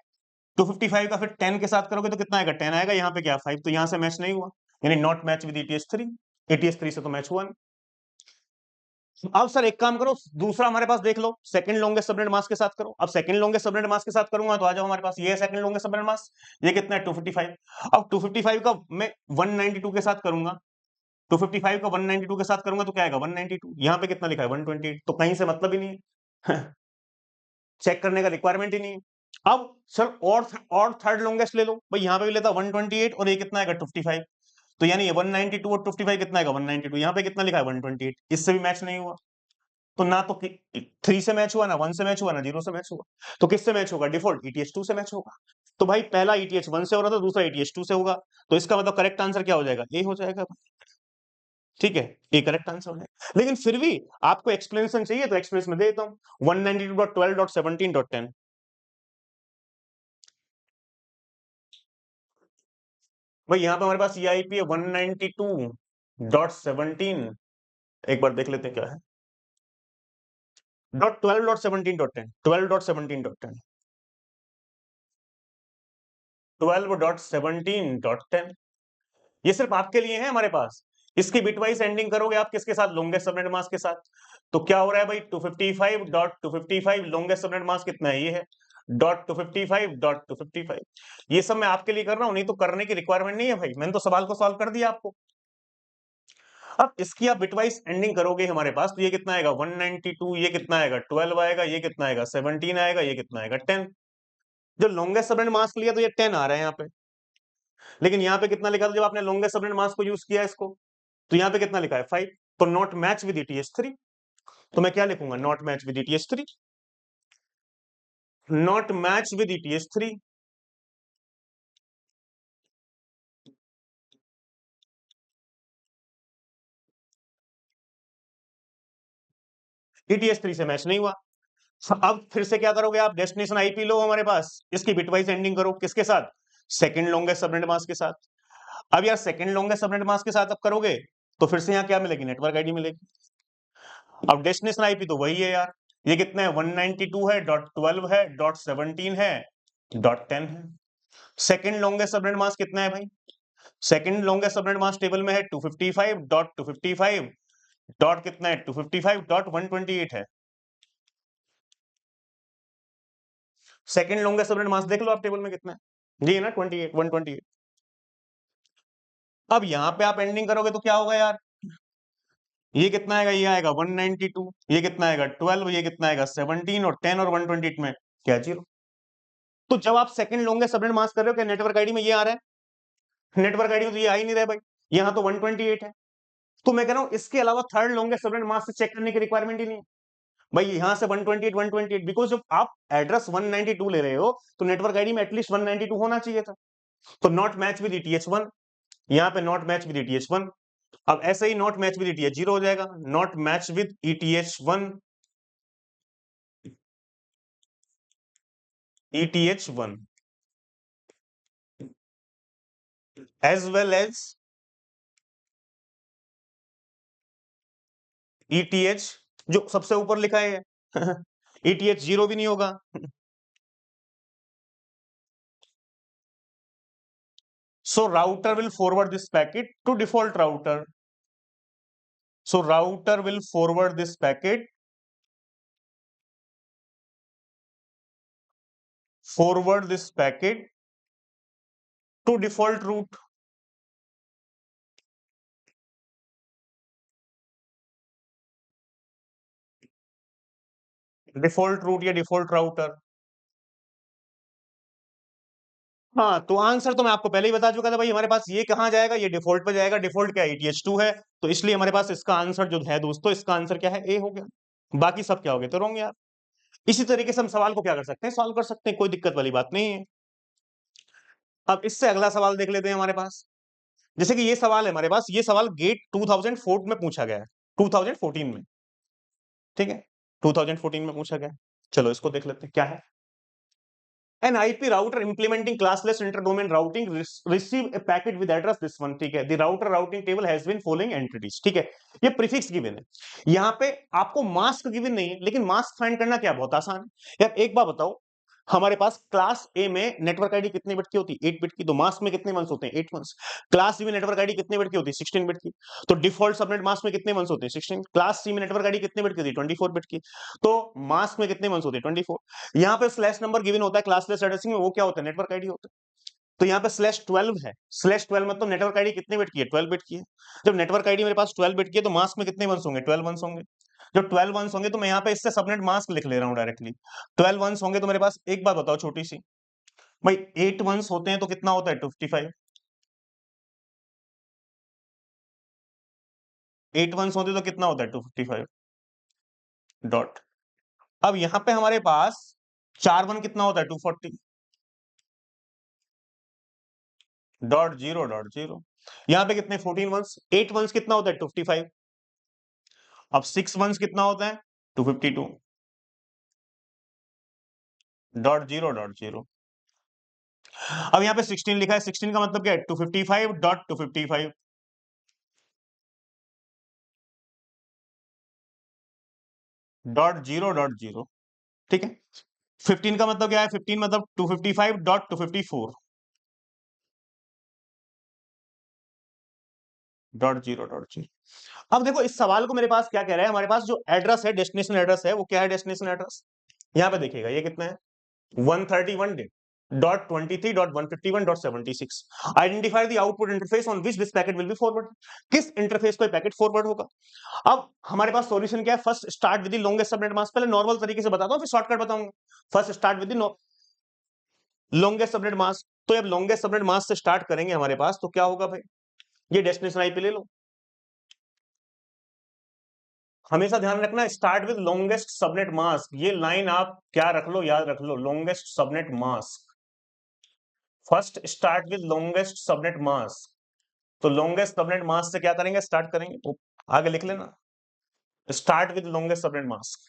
Speaker 1: 255 का फिर 10 के साथ करोगे तो कितना आएगा 10 आएगा। यहाँ पे क्या 5, तो यहाँ से मैच नहीं हुआ, यानी not match with ETH3। ETH3 से तो मैच हुआ नहीं। अब सर एक काम करो, दूसरा हमारे पास देख लो, सेकंड लॉन्गेस्ट सबनेट मास्क के साथ करो। अब सेकंड लॉन्गेस्ट सबनेट मास्क के साथ करूंगा तो आ जाओ हमारे पास, ये है सेकंड लॉन्गेस्ट सबनेट मास्क, ये कितना है 255। अब 255 का मैं 192 के साथ करूंगा, 255 का 192 के साथ करूंगा तो क्या आएगा 192। यहाँ पे कितना लिखा है 128, तो कहीं से मतलब ही नहीं है। चेक करने का रिक्वायरमेंट ही नहीं है। अब सर और थर्ड लॉन्गेस्ट ले लो भाई, यहाँ पे भी लेता 128 और ये कितना आएगा 55। तो यानी ये 192 और 55 कितना आएगा 192, यहाँ पे कितना लिखा है 128, इससे भी मैच नहीं हुआ। तो ना तो 3 से मैच हुआ, ना 1 से मैच हुआ, ना 0 से मैच हुआ। तो किससे मैच होगा, डिफॉल्ट ETH2 से मैच होगा। तो भाई पहला ETH1 से हो रहा था, दूसरा ETH2 से होगा। तो इसका मतलब करेक्ट आंसर क्या हो जाएगा, ए हो जाएगा, ठीक है, ए करेक्ट आंसर हो जाएगा। लेकिन फिर भी आपको एक्सप्लेनेशन चाहिए तो एक्सप्लेनेशन में दे देता हूं 192.12.17.10। भाई यहाँ पे हमारे पास ये आईपी है 192.17, एक बार देख लेते हैं क्या है, .12.17.10 12.17.10 12.17.10। ये सिर्फ आपके लिए है हमारे पास। इसकी बिटवाइज एंडिंग करोगे आप किसके साथ, लॉन्गेस्ट सबनेट मास्क के साथ। तो क्या हो रहा है भाई 255.255 लॉन्गेस्ट सबनेट मास्क कितना है, ये है .255.255। ये सब मैं आपके लिए कर रहा हूं, नहीं तो करने की रिक्वायरमेंट नहीं है भाई, मैंने तो सवाल को सॉल्व कर दिया आपको। अब इसकी आप बिटवाइज एंडिंग करोगे हमारे पास, तो ये कितना आएगा 192, ये कितना आएगा 12 आएगा, ये कितना आएगा 17 आएगा, ये कितना आएगा 10। जो लॉन्गेस्ट सबनेट मास्क लिया तो ये 10 आ रहा है यहाँ पे, लेकिन यहाँ पे कितना लिखा था जब आपने लॉन्गेस्ट सबनेट मास्क को यूज किया इसको, तो यहाँ पे कितना लिखा है 5। तो नॉट मैच विद ETH3, तो मैं क्या लिखूंगा, not match with ETH3, not match with ETH3। ETH3 से मैच नहीं हुआ। अब फिर से क्या करोगे आप, डेस्टिनेशन आईपी लो हमारे पास, इसकी बिटवाइज एंडिंग करो किसके साथ, सेकंड लॉन्गेस्ट सबनेट मास्क के साथ। अब यार सेकंड लॉन्गेस्ट सबनेट मास्क के साथ अब करोगे तो फिर से यहाँ क्या मिलेगी, नेटवर्क आईडी मिलेगी। अब डेस्टिनेशन आईपी तो वही है यार, ये कितना है 192 है, .12 है, .17 है, .10 है। सेकंड लॉन्गेस्ट सबनेट मास्क कितना है भाई, second longest subnet mask table में है 255.255 डॉट कितना है 255.128 है। सेकंड लॉन्गेस्ट सबनेट मास्क देख लो आप टेबल में कितना है, जी है ना 28 128। अब यहां पे आप एंडिंग करोगे तो क्या होगा यार, ये कितना आएगा, ये आएगा 192, ये कितना आएगा 12, ये कितना आएगा 17, और 10 और 128 में क्या 0। तो जब आप सेकंड लॉन्गेस्ट सबनेट मास्क कर रहे हो क्या नेटवर्क आईडी में ये आ रहा है, नेटवर्क आईडी में तो ये आ ही नहीं रहा है भाई, यहाँ तो 128 है। तो मैं कह रहा हूं इसके अलावा थर्ड लॉन्गेस्ट सबनेट मास्क से चेक करने की रिक्वायरमेंट ही नहीं है भाई, यहां से 128 बिकॉज जब आप एड्रेस 192 ले रहे हो तो नेटवर्क आईडी में एटलीस्ट 192 होना चाहिए था। तो नॉट मैच विद ETH1, यहाँ पे नॉट मैच विद ETH1। अब ऐसे ही नॉट मैच विद ETH0 हो जाएगा, not match with ETH1, ETH1 as well as ETH जो सबसे ऊपर लिखा है ETH0 भी नहीं होगा। So router will forward this packet to default router. So router will forward this packet to default route. Default route या डिफॉल्ट राउटर। हाँ, तो आंसर तो मैं आपको पहले ही बता चुका था भाई, हमारे पास ये कहाँ जाएगा, ये डिफॉल्ट पे जाएगा। डिफॉल्ट क्या है, ETH2 है, तो इसलिए हमारे पास इसका आंसर जो है दोस्तों, इसका आंसर क्या है, ए हो गया। बाकी सब क्या हो गया, तो रॉन्ग यार। इसी तरीके से हम सवाल को क्या कर सकते हैं, सॉल्व कर सकते हैं, कोई दिक्कत वाली बात नहीं है। अब इससे अगला सवाल देख लेते हैं हमारे पास। जैसे कि ये सवाल है हमारे पास, ये सवाल गेट 2004 में पूछा गया है, 2014 में, ठीक है, 2014 में पूछा गया। चलो इसको देख लेते हैं क्या है। An IP router implementing classless interdomain routing receive a packet with address this one, ठीक है। The router routing table has been following entities, ठीक है। ये प्रीफिक्स गिवन है, यहाँ पे आपको मास्क गिवन नहीं है, लेकिन मास्क फाइंड करना क्या बहुत आसान है यार। एक बात बताओ, हमारे पास क्लास ए में नेटवर्क आईडी कितने बिट की होती है, 8 बिट की, तो मास्क में कितने वंस होते हैं, 8 वंस। क्लास सी में नेटवर्क आईडी कितने बिट की होती है, 16 बिट की, तो डिफॉल्ट सबनेट मास्क में कितने वंस होते हैं, 16। क्लास सी में नेटवर्क आईडी कितने बिट की होती है, 24 बिट की, तो मास्क में कितने वंस होते हैं, 24। यहाँ पे स्लैश नंबर गिवन होता है क्लासलेस एड्रेसिंग में, वो क्या होता है, नेटवर्क आईडी होता है। तो यहाँ पे /12 है, /12 मतलब नेटवर्क आईडी कितने बिट की है, 12 बिट की है। जब नेटवर्क आईडी मेरे पास 12 बिट की है, तो मास्क में कितने वंस होंगे, 12 वंस होंगे। जब 12 वंस होंगे तो मैं यहाँ पे इससे सबनेट मास्क लिख ले रहा हूँ डायरेक्टली। 12 वंस होंगे तो मेरे पास, एक बात बताओ छोटी सी भाई, 8 वंस होते हैं तो कितना होता है, 255। 8 वंस होते तो कितना होता है, 255 डॉट। अब यहाँ पे हमारे पास 4 वन कितना होता है, 240 .0.0। यहाँ पे कितने 14 वंस, 8 वंस कितना होता है, 255। अब 6 वंस कितना होता है, 252 .0.0। अब यहाँ पे 16 लिखा है, 16 का मतलब क्या है, 255.255 .0.0, ठीक है। 15 का मतलब क्या है, 15 मतलब 255.254 .0.0। अब देखो इस सवाल को मेरे पास क्या कह रहा है, हमारे पास जो एड्रेस है, डेस्टिनेशन एड्रेस है, वो क्या है, डेस्टिनेशन एड्रेस। यहाँ पे देखिएगा ये कितना है, 131 day, .23.151.76 identify the output interface on which this packet will be forward. किस इंटरफेस पे पैकेट फॉरवर्ड होगा। अब हमारे पास सॉल्यूशन क्या है, first start with the longest subnet mask. पहले नॉर्मल तरीके से बताता हूं फिर शॉर्टकट बताऊंगा। First start with the longest subnet mask. तो अब लॉन्गेस्ट सबनेट मास्क से स्टार्ट करेंगे हमारे पास, तो क्या होगा भाई, ये डेस्टिनेशन आईपी ले लो। हमेशा ध्यान रखना start with longest subnet mask, ये लाइन आप क्या रख लो, याद रख लो, longest subnet mask. First start with longest subnet mask. तो लॉन्गेस्ट सबनेट मास्क से क्या करेंगे, स्टार्ट करेंगे, तो आगे लिख लेना start with longest subnet mask.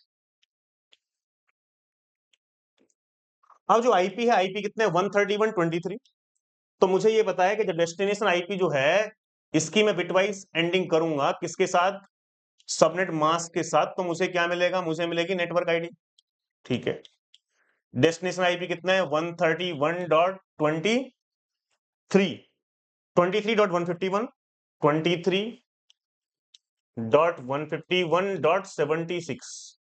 Speaker 1: अब जो आईपी है, आईपी कितने 131.23। तो मुझे ये बताया कि जो डेस्टिनेशन आईपी जो है इसकी मैं बिटवाइज एंडिंग करूंगा किसके साथ, सबनेट मास्क के साथ। तो मुझे क्या मिलेगा, मुझे मिलेगी नेटवर्क आईडी। ठीक है, डेस्टिनेशन आईपी कितना है 131.23, 23.151, 23.151.76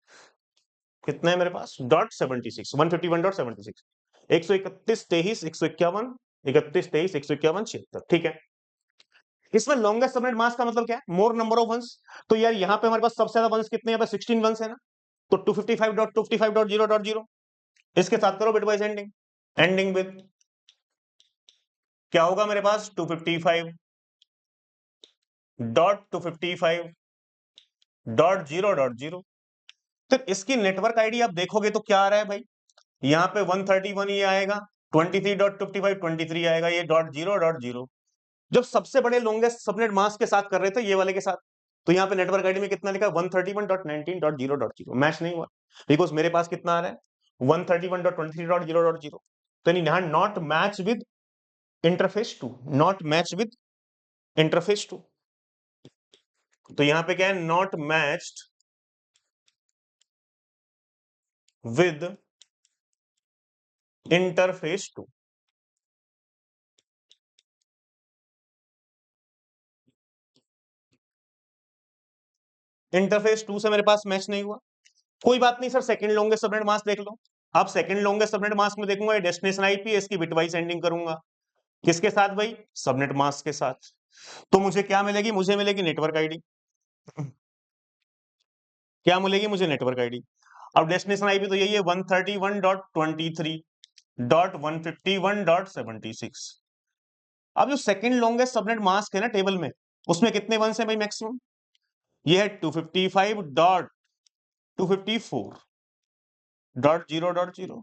Speaker 1: कितना है मेरे पास, .76, 151.76, 131 23 151 31 23 151 76। ठीक है, इसमें लॉन्गेस्ट सबनेट मास्क का मतलब क्या है, मोर नंबर ऑफ वंस। तो यार यहाँ पे हमारे पास सबसे ज्यादा वंस कितने, यहाँ पे 16 वंस है ना। तो 255.255.0.0 इसके साथ करो बिटवाइज एंडिंग। एंडिंग विद क्या होगा मेरे पास 255.255.0.0। तो इसकी नेटवर्क आईडी आप देखोगे तो क्या आ रहा है भाई, यहाँ पे 131 ये आएगा, 23.55 23 आएगा, ये .0.0। जब सबसे बड़े लॉन्गेस्ट सबनेट मास्क के साथ कर रहे थे, ये वाले के साथ, तो यहाँ पे नेटवर्क आईडी में कितना लिखा 131.19.0.0, मैच नहीं हुआ। बिकॉज मेरे पास कितना आ रहा है 131.23.0.0। तो यहाँ not match with interface 2, not match with interface 2। तो यहाँ पे क्या है, not matched with interface 2। Interface 2 से मेरे पास मैच नहीं हुआ, कोई बात नहीं sir, second longest subnet mask देख लो। अब सेकंड लॉन्गेस्ट सबनेट मास्क में देखूंगा ये डेस्टिनेशन आईपी है, इसकी बिटवाइज एंडिंग करूंगा किसके साथ भाई, सबनेट मास्क के साथ। तो मुझे क्या मिलेगी, मुझे मिलेगी नेटवर्क आईडी। क्या मिलेगी मुझे, नेटवर्क आईडी। अब डेस्टिनेशन आईपी तो यही है 131.23.151.76। अब जो सेकंड लॉन्गेस्ट सबनेट मास्क है ना टेबल में, उसमें कितने वंस है भाई मैक्सिमम, ये है 255.254.0.0।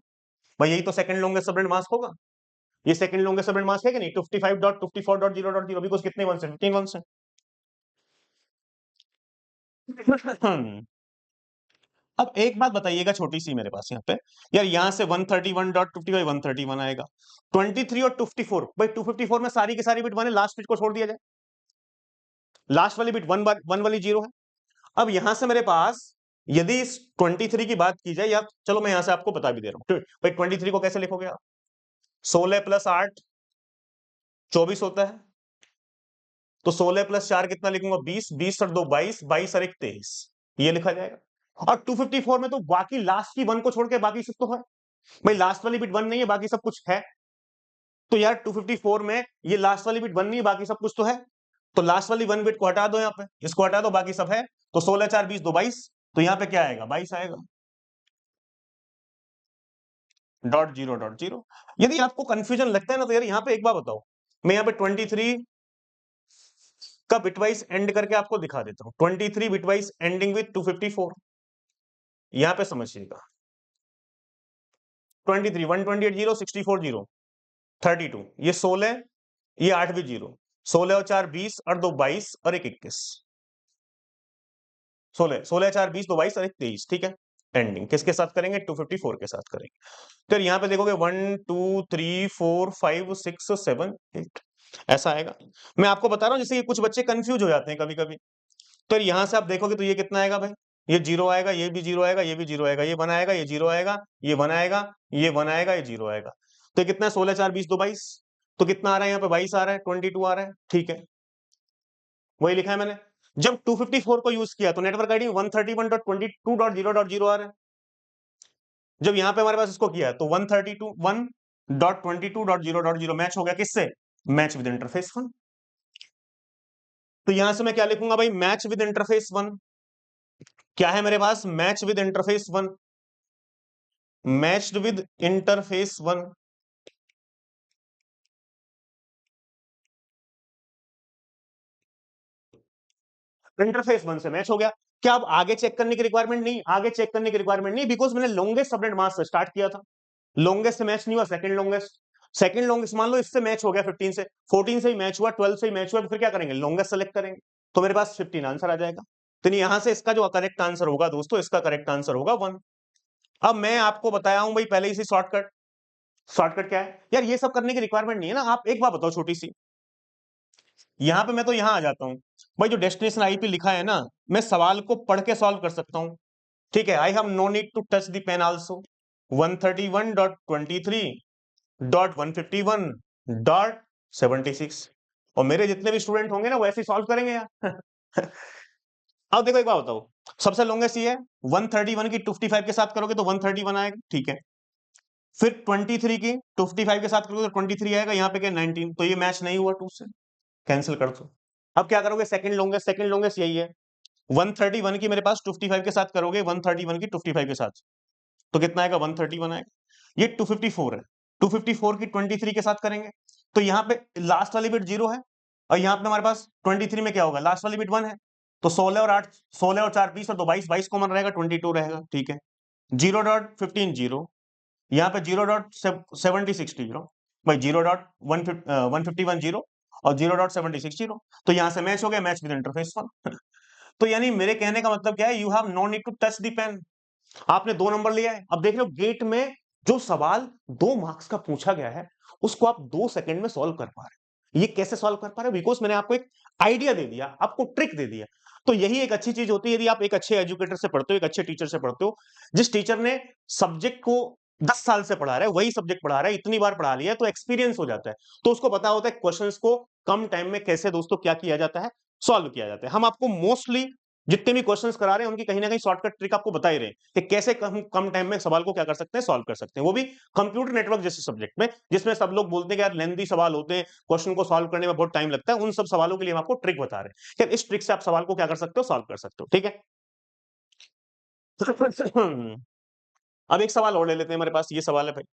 Speaker 1: भाई यही तो सेकंड लॉन्गेस्ट सबनेट मास्क होगा, ये सेकंड लॉन्गेस्ट सबनेट मास्क है कि नहीं, 55.54.0.0, बिकॉज़ कितने वंस है, 15 वंस है। अब एक बात बताइएगा छोटी सी मेरे पास यहाँ पे, यार यहाँ से 131.55 131 आएगा, 23 और 54, भाई 254 में सारी की सारी बिट 1 है, लास्ट बिट को छोड़ दिया जाए, लास्ट वाली बिट 1 वाली 0 है। अब यहां से मेरे पास यदि इस 23 की बात की जाए, या चलो मैं यहां से आपको बता भी दे रहा हूं भाई, 23 को कैसे लिखोगे आप, 16 + 8 24 होता है, तो 16 + 4 कितना लिखूंगा 20, 20 और 2 22, 22 और 1 23, ये लिखा जाएगा। और 254 में तो बाकी लास्ट की 1 को छोड़ के बाकी सब तो है, भाई लास्ट वाली बिट 1 नहीं है, बाकी सब कुछ है। तो यार 254 में ये लास्ट वाली बिट 1 नहीं है, बाकी सब कुछ तो है, तो लास्ट वाली 1 बिट को हटा दो, यहाँ पे इसको हटा दो, बाकी सब है। तो 16 4 20 2 22, तो यहाँ पे क्या आएगा 22 आएगा, .0.0। यदि आपको कंफ्यूजन लगता है ना, तो यार यहाँ पे एक बार बताओ, मैं यहाँ पे 23 का बिटवाइज एंड करके आपको दिखा देता हूँ, 23 बिटवाइज एंडिंग विद 254, यहाँ पे समझिएगा 23 128 0 64 0 32, ये 16, ये 8 भी 0, 16 और 4 20 और 2 22 और 1 21, 16 16 4 20 2 22 और 1 23। ठीक है, एंडिंग किसके साथ करेंगे, 254 के साथ करेंगे। तो यहाँ पे देखोगे 1 2 3 4 5 6 7 8 ऐसा आएगा। मैं आपको बता रहा हूँ, जैसे ये कुछ बच्चे कंफ्यूज हो जाते हैं कभी कभी, तो यहां से आप देखोगे तो ये कितना आएगा भाई, ये 0 आएगा, ये भी 0 आएगा, ये भी 0 आएगा, ये 1 आएगा, ये 0 आएगा, ये 1 आएगा, ये 1 आएगा, ये 0 आएगा। तो कितना है 16 4 20 2 22, तो कितना आ रहा है यहाँ पे 22 आ रहा है, 22 आ रहा है। ठीक है, वही लिखा है मैंने। जब 254 को यूज किया तो नेटवर्क आईडी 131.22.0.0 आ रहा है। जब यहाँ पे हमारे पास इसको किया है तो 132 1 .22.0.0 मैच हो गया किससे? Match with interface 1। तो यहां से मैं क्या लिखूंगा भाई? मैच विद इंटरफेस 1 क्या है मेरे पास? Match with interface 1, matched with interface 1। Interface 1 से मैच हो गया। क्या अब आगे चेक करने की रिक्वायरमेंट नहीं? आगे चेक करने की रिक्वायरमेंट नहीं, बिकॉज मैंने लॉन्गेस्ट सबनेट मास्क से स्टार्ट किया था। लॉन्गेस्ट से मैच नहीं हुआ, सेकंड लॉन्गेस्ट। सेकंड लॉन्गेस्ट मान लो इससे मैच हो गया 15 से, 14 से ही मैच हुआ, 12 से ही मैच हुआ, तो फिर क्या करेंगे? लॉन्गेस्ट सेलेक्ट करेंगे, तो मेरे पास 15 आंसर आ जाएगा। तो यहां से इसका जो करेक्ट आंसर होगा दोस्तों, इसका करेक्ट आंसर होगा 1। अब मैं आपको बताया हूं भाई पहले ही से शॉर्टकट। शॉर्टकट क्या है यार? ये सब करने की रिक्वायरमेंट नहीं है ना। आप एक बात बताओ छोटी सी, यहां पे मैं तो यहां आ जाता हूं भाई, जो डेस्टिनेशन आईपी लिखा है ना, मैं सवाल को पढ़ के सॉल्व कर सकता हूं। ठीक है, I have no need to touch the pen also. 131.23.151.76। और मेरे जितने भी स्टूडेंट होंगे ना वो ऐसे सॉल्व करेंगे यार। अब देखो एक बात बताओ, सबसे लॉन्गेस्ट ये है, 131 की 55 के साथ करोगे तो 131 आएगा, ठीक है। फिर 23 की 55 के साथ करोगे तो 23 आएगा, यहाँ पे क्या 19, तो ये मैच नहीं हुआ 2 से, कैंसिल कर दो। अब क्या करोगे? सेकंड लॉन्गेस्ट, सेकंड लॉन्गेस्ट यही है। 131 की मेरे पास 55 के साथ करोगे, 131 की 55 के साथ, तो कितना आएगा? 131 आएगा। ये 254 है, 254 की 23 के साथ करेंगे तो यहाँ पे लास्ट वाली बिट 0 है, और यहाँ पे हमारे पास 23 में क्या होगा? लास्ट वाली बिट 1 है, तो 16 और 8, 16 और 4 20, और 2 22, 22 कॉमन रहेगा, 22 रहेगा, ठीक है। 0.15 0, यहाँ पे 0.70 0, भाई 0.151 0 और 0.76 0, तो यहाँ से मैच हो गया, मैच विद इंटरफेस 1। तो यानी मेरे कहने का मतलब क्या है? You have no need to touch the pen. आपने 2 नंबर लिया है। अब देख लो गेट में जो सवाल 2 मार्क्स का पूछा गया है, उसको आप 2 सेकंड में सॉल्व कर पा रहे हैं। ये कैसे सॉल्व कर पा रहे हैं? बिकॉज मैंने आपको एक आइडिया दे दिया, आपको ट्रिक दे दिया। तो यही एक अच्छी चीज होती है यदि आप एक अच्छे एजुकेटर से पढ़ते हो, एक अच्छे टीचर से पढ़ते हो। जिस टीचर ने सब्जेक्ट को 10 साल से पढ़ा रहा है, वही सब्जेक्ट पढ़ा रहा है, इतनी बार पढ़ा लिया है, तो एक्सपीरियंस हो जाता है। तो उसको पता होता है क्वेश्चंस को कम टाइम में कैसे दोस्तों क्या किया जाता है, सॉल्व किया जाता है। हम आपको मोस्टली जितने भी क्वेश्चंस करा रहे हैं उनकी कहीं ना कहीं शॉर्टकट ट्रिक आपको बता ही रहे हैं कि कैसे कम टाइम में सवाल को क्या कर सकते हैं, सॉल्व कर सकते हैं, वो भी कंप्यूटर नेटवर्क जैसे सब्जेक्ट में, जिसमें सब लोग बोलते हैं कि यार लेंथी सवाल होते हैं, क्वेश्चन को सॉल्व करने में बहुत टाइम लगता है। उन सब सवालों के लिए हम आपको ट्रिक बता रहे हैं कि इस ट्रिक से आप सवाल को क्या कर सकते हो, सॉल्व कर सकते हो, ठीक है। अब एक सवाल और ले लेते हैं, मेरे पास ये सवाल है भाई।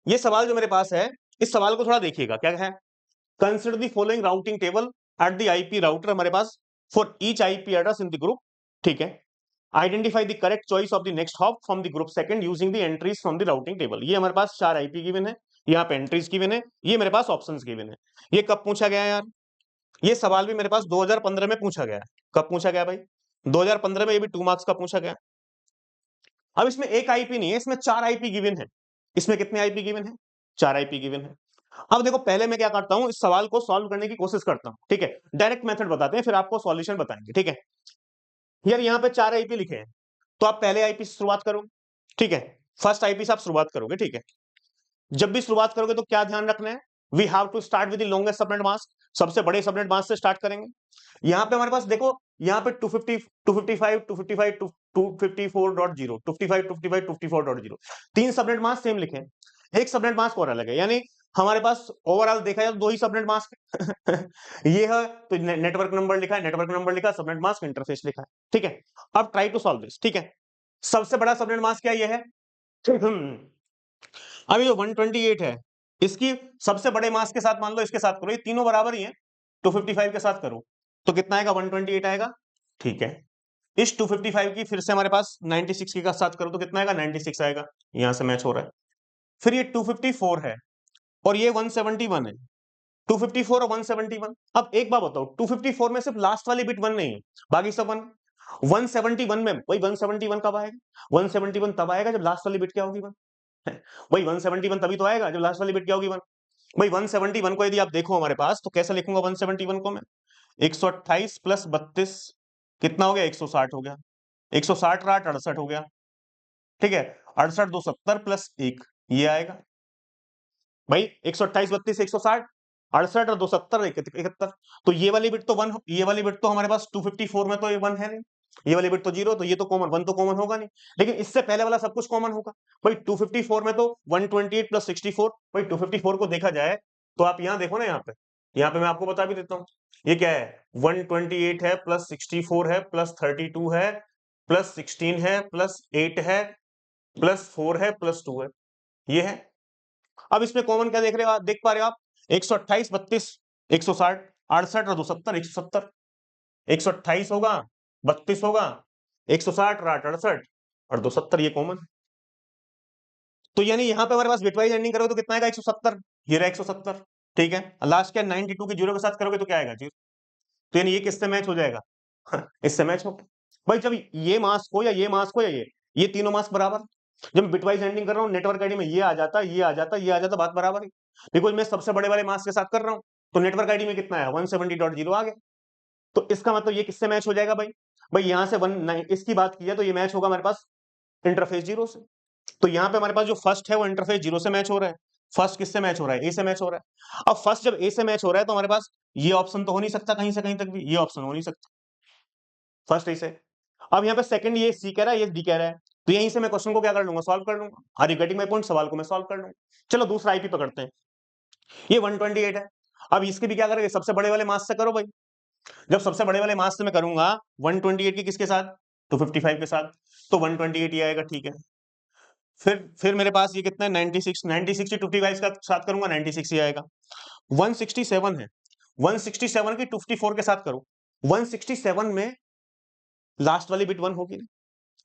Speaker 1: ये सवाल जो मेरे पास है, इस सवाल को थोड़ा देखिएगा, क्या है? Consider the following routing table at the IP router हमारे पास for each IP address in the group, ठीक है। Identify the correct choice of the next hop from the group second using the entries from the routing table. ये हमारे पास 4 IP given है, यहाँ पे entries given है, ये मेरे पास ऑप्शंस गिवन है। ये कब पूछा गया है यार? ये सवाल भी मेरे पास 2015 में पूछा गया है। कब पूछा गया भाई? 2015 में। ये भी 2 मार्क्स का पूछा गया। अब इसमें एक आईपी नहीं है, इसमें 4 आईपी गिवन है। इसमें कितने आईपी गिवन है? 4 आईपी गिवन है। अब देखो पहले मैं क्या करता हूं, इस सवाल को सॉल्व करने की कोशिश करता हूं, ठीक है। डायरेक्ट मेथड बताते हैं, फिर आपको सॉल्यूशन बताएंगे, ठीक है। यार यहाँ पे 4 आईपी लिखे हैं, तो आप पहले आईपी से शुरुआत करो, ठीक है। फर्स्ट आईपी से आप शुरुआत करोगे, ठीक है। जब भी शुरुआत करोगे तो क्या ध्यान रखना है? We have to start with the longest subnet mask, सबसे बड़े सबनेट मास्क से स्टार्ट करेंगे। यहाँ पे हमारे पास देखो, यहाँ पे 250 255 255 254.0 255 255 254.0 3 सबनेट मास्क सेम लिखे हैं, एक सबनेट मास्क और अलग है, यानी हमारे पास ओवरऑल देखा जाए तो 2 ही सबनेट मास्क। ये है तो नेटवर्क नंबर लिखा है, नेटवर्क नंबर लिखा, सबनेट मास्क इंटरफेस लिखा है, ठीक है। अब ट्राई टू सॉल्व दिस, ठीक है। सबसे बड़ा सबनेट मास्क क्या ये है? अब ये जो 128 है, इसकी सबसे बड़े मास के साथ मान लो इसके साथ करो, ये तीनों बराबर ही है, 255 के साथ करो तो कितना आएगा? 128 आएगा, ठीक है। इस 255 की फिर से हमारे पास 96 के साथ करो तो कितना आएगा? 96 आएगा, यहां से मैच हो रहा है। फिर ये 254 है और ये 171 है, 254 और 171। अब एक बात बताओ, 254 में सिर्फ लास्ट वाली बिट 1 नहीं है, बाकी सब 1। 171 में वही 171 कब आएगा? 171 तब आएगा जब लास्ट वाली बिट क्या होगी? 1। वही 171 तभी तो आएगा जब लास्ट वाली बिट क्या होगी? 1। भाई 171 को यदि आप देखो हमारे पास तो कैसे लिखूंगा 171 को मैं? 128 प्लस 32 कितना हो गया? 160 हो गया। 160 8 68 हो गया, ठीक है। 68 270 प्लस 1 ये आएगा भाई, 128 32 160, 68 और 270 71। तो ये वाली बिट तो 1, ये वाली बिट तो हमारे पास 254 में तो ये 1 है नहीं, ये वाली बिट तो 0, तो ये तो कॉमन 1 तो कॉमन होगा नहीं, लेकिन इससे पहले वाला सब कुछ कॉमन होगा। भाई 254 में तो 128 प्लस 64, भाई 254 को देखा जाए तो आप यहाँ देखो ना, यहाँ पे मैं आपको बता भी देता हूँ, ये क्या है, 128 है प्लस 64 है प्लस 32 है प्लस 16 है प्लस 8 है प्लस 4 है प्लस 2 है, ये है। अब इसमें कॉमन क्या देख रहे हो आप, देख पा रहे हो आप, 128 32 160 68 और 270 170, 128 होगा 32 होगा 160 और 68 और 270, ये कॉमन। तो यानी यहां पे हमारे पास बिटवाइज एंडिंग करोगे तो कितना आएगा, 170, ये रहा 170, ठीक है। लास्ट क्या 92 के जीरो के साथ करोगे तो क्या आएगा, जीरो। तो यानी ये किससे मैच हो जाएगा, इससे मैच हो। भाई जब ये मास्क हो या ये मास्क हो या ये तीनों मास्क बराबर, जब बिटवाइज एंडिंग कर रहा हूँ नेटवर्क आईडी में ये आ जाता ये आ जाता ये आ जाता, बात बराबर है, बिकॉज मैं सबसे बड़े वाले मास्क के साथ कर रहा हूँ, तो नेटवर्क आईडी में कितना है 170.0 आ गया। तो इसका मतलब ये किससे मैच हो जाएगा भाई, भाई यहां से 19 इसकी बात की है तो ये मैच होगा हमारे पास इंटरफेस जीरो से। तो यहाँ पे हमारे पास जो फर्स्ट है वो इंटरफेस जीरो से मैच हो रहा है, फर्स्ट किससे मैच हो रहा है, ए से मैच हो रहा है। अब फर्स्ट जब ए से मैच हो रहा है तो हमारे पास ये ऑप्शन तो हो नहीं सकता कहीं से कहीं तक भी, ये ऑप्शन हो नहीं सकता फर्स्ट ए से। अब यहाँ पे सेकंड ये सी कह रहा है ये डी कह रहा है, तो यहीं से मैं क्वेश्चन को क्या कर लूंगा, सॉल्व कर लूंगा। Are you getting my point, सवाल को मैं सॉल्व कर लूंगा। चलो दूसरा आईपी पकड़ते हैं, ये 128 है। अब इसके भी क्या करेंगे, सबसे बड़े वाले मास से करो भाई। जब सबसे बड़े वाले मास से मैं करूंगा 128 की किसके साथ, 255 के साथ, तो 128 ही आएगा, ठीक है। फिर मेरे पास ये कितना है 96, 96 की 55 का साथ करूंगा 96 ही आएगा। 167 है, 167 की 54 के साथ करो, 167 में लास्ट वाली बिट 1 होगी ना,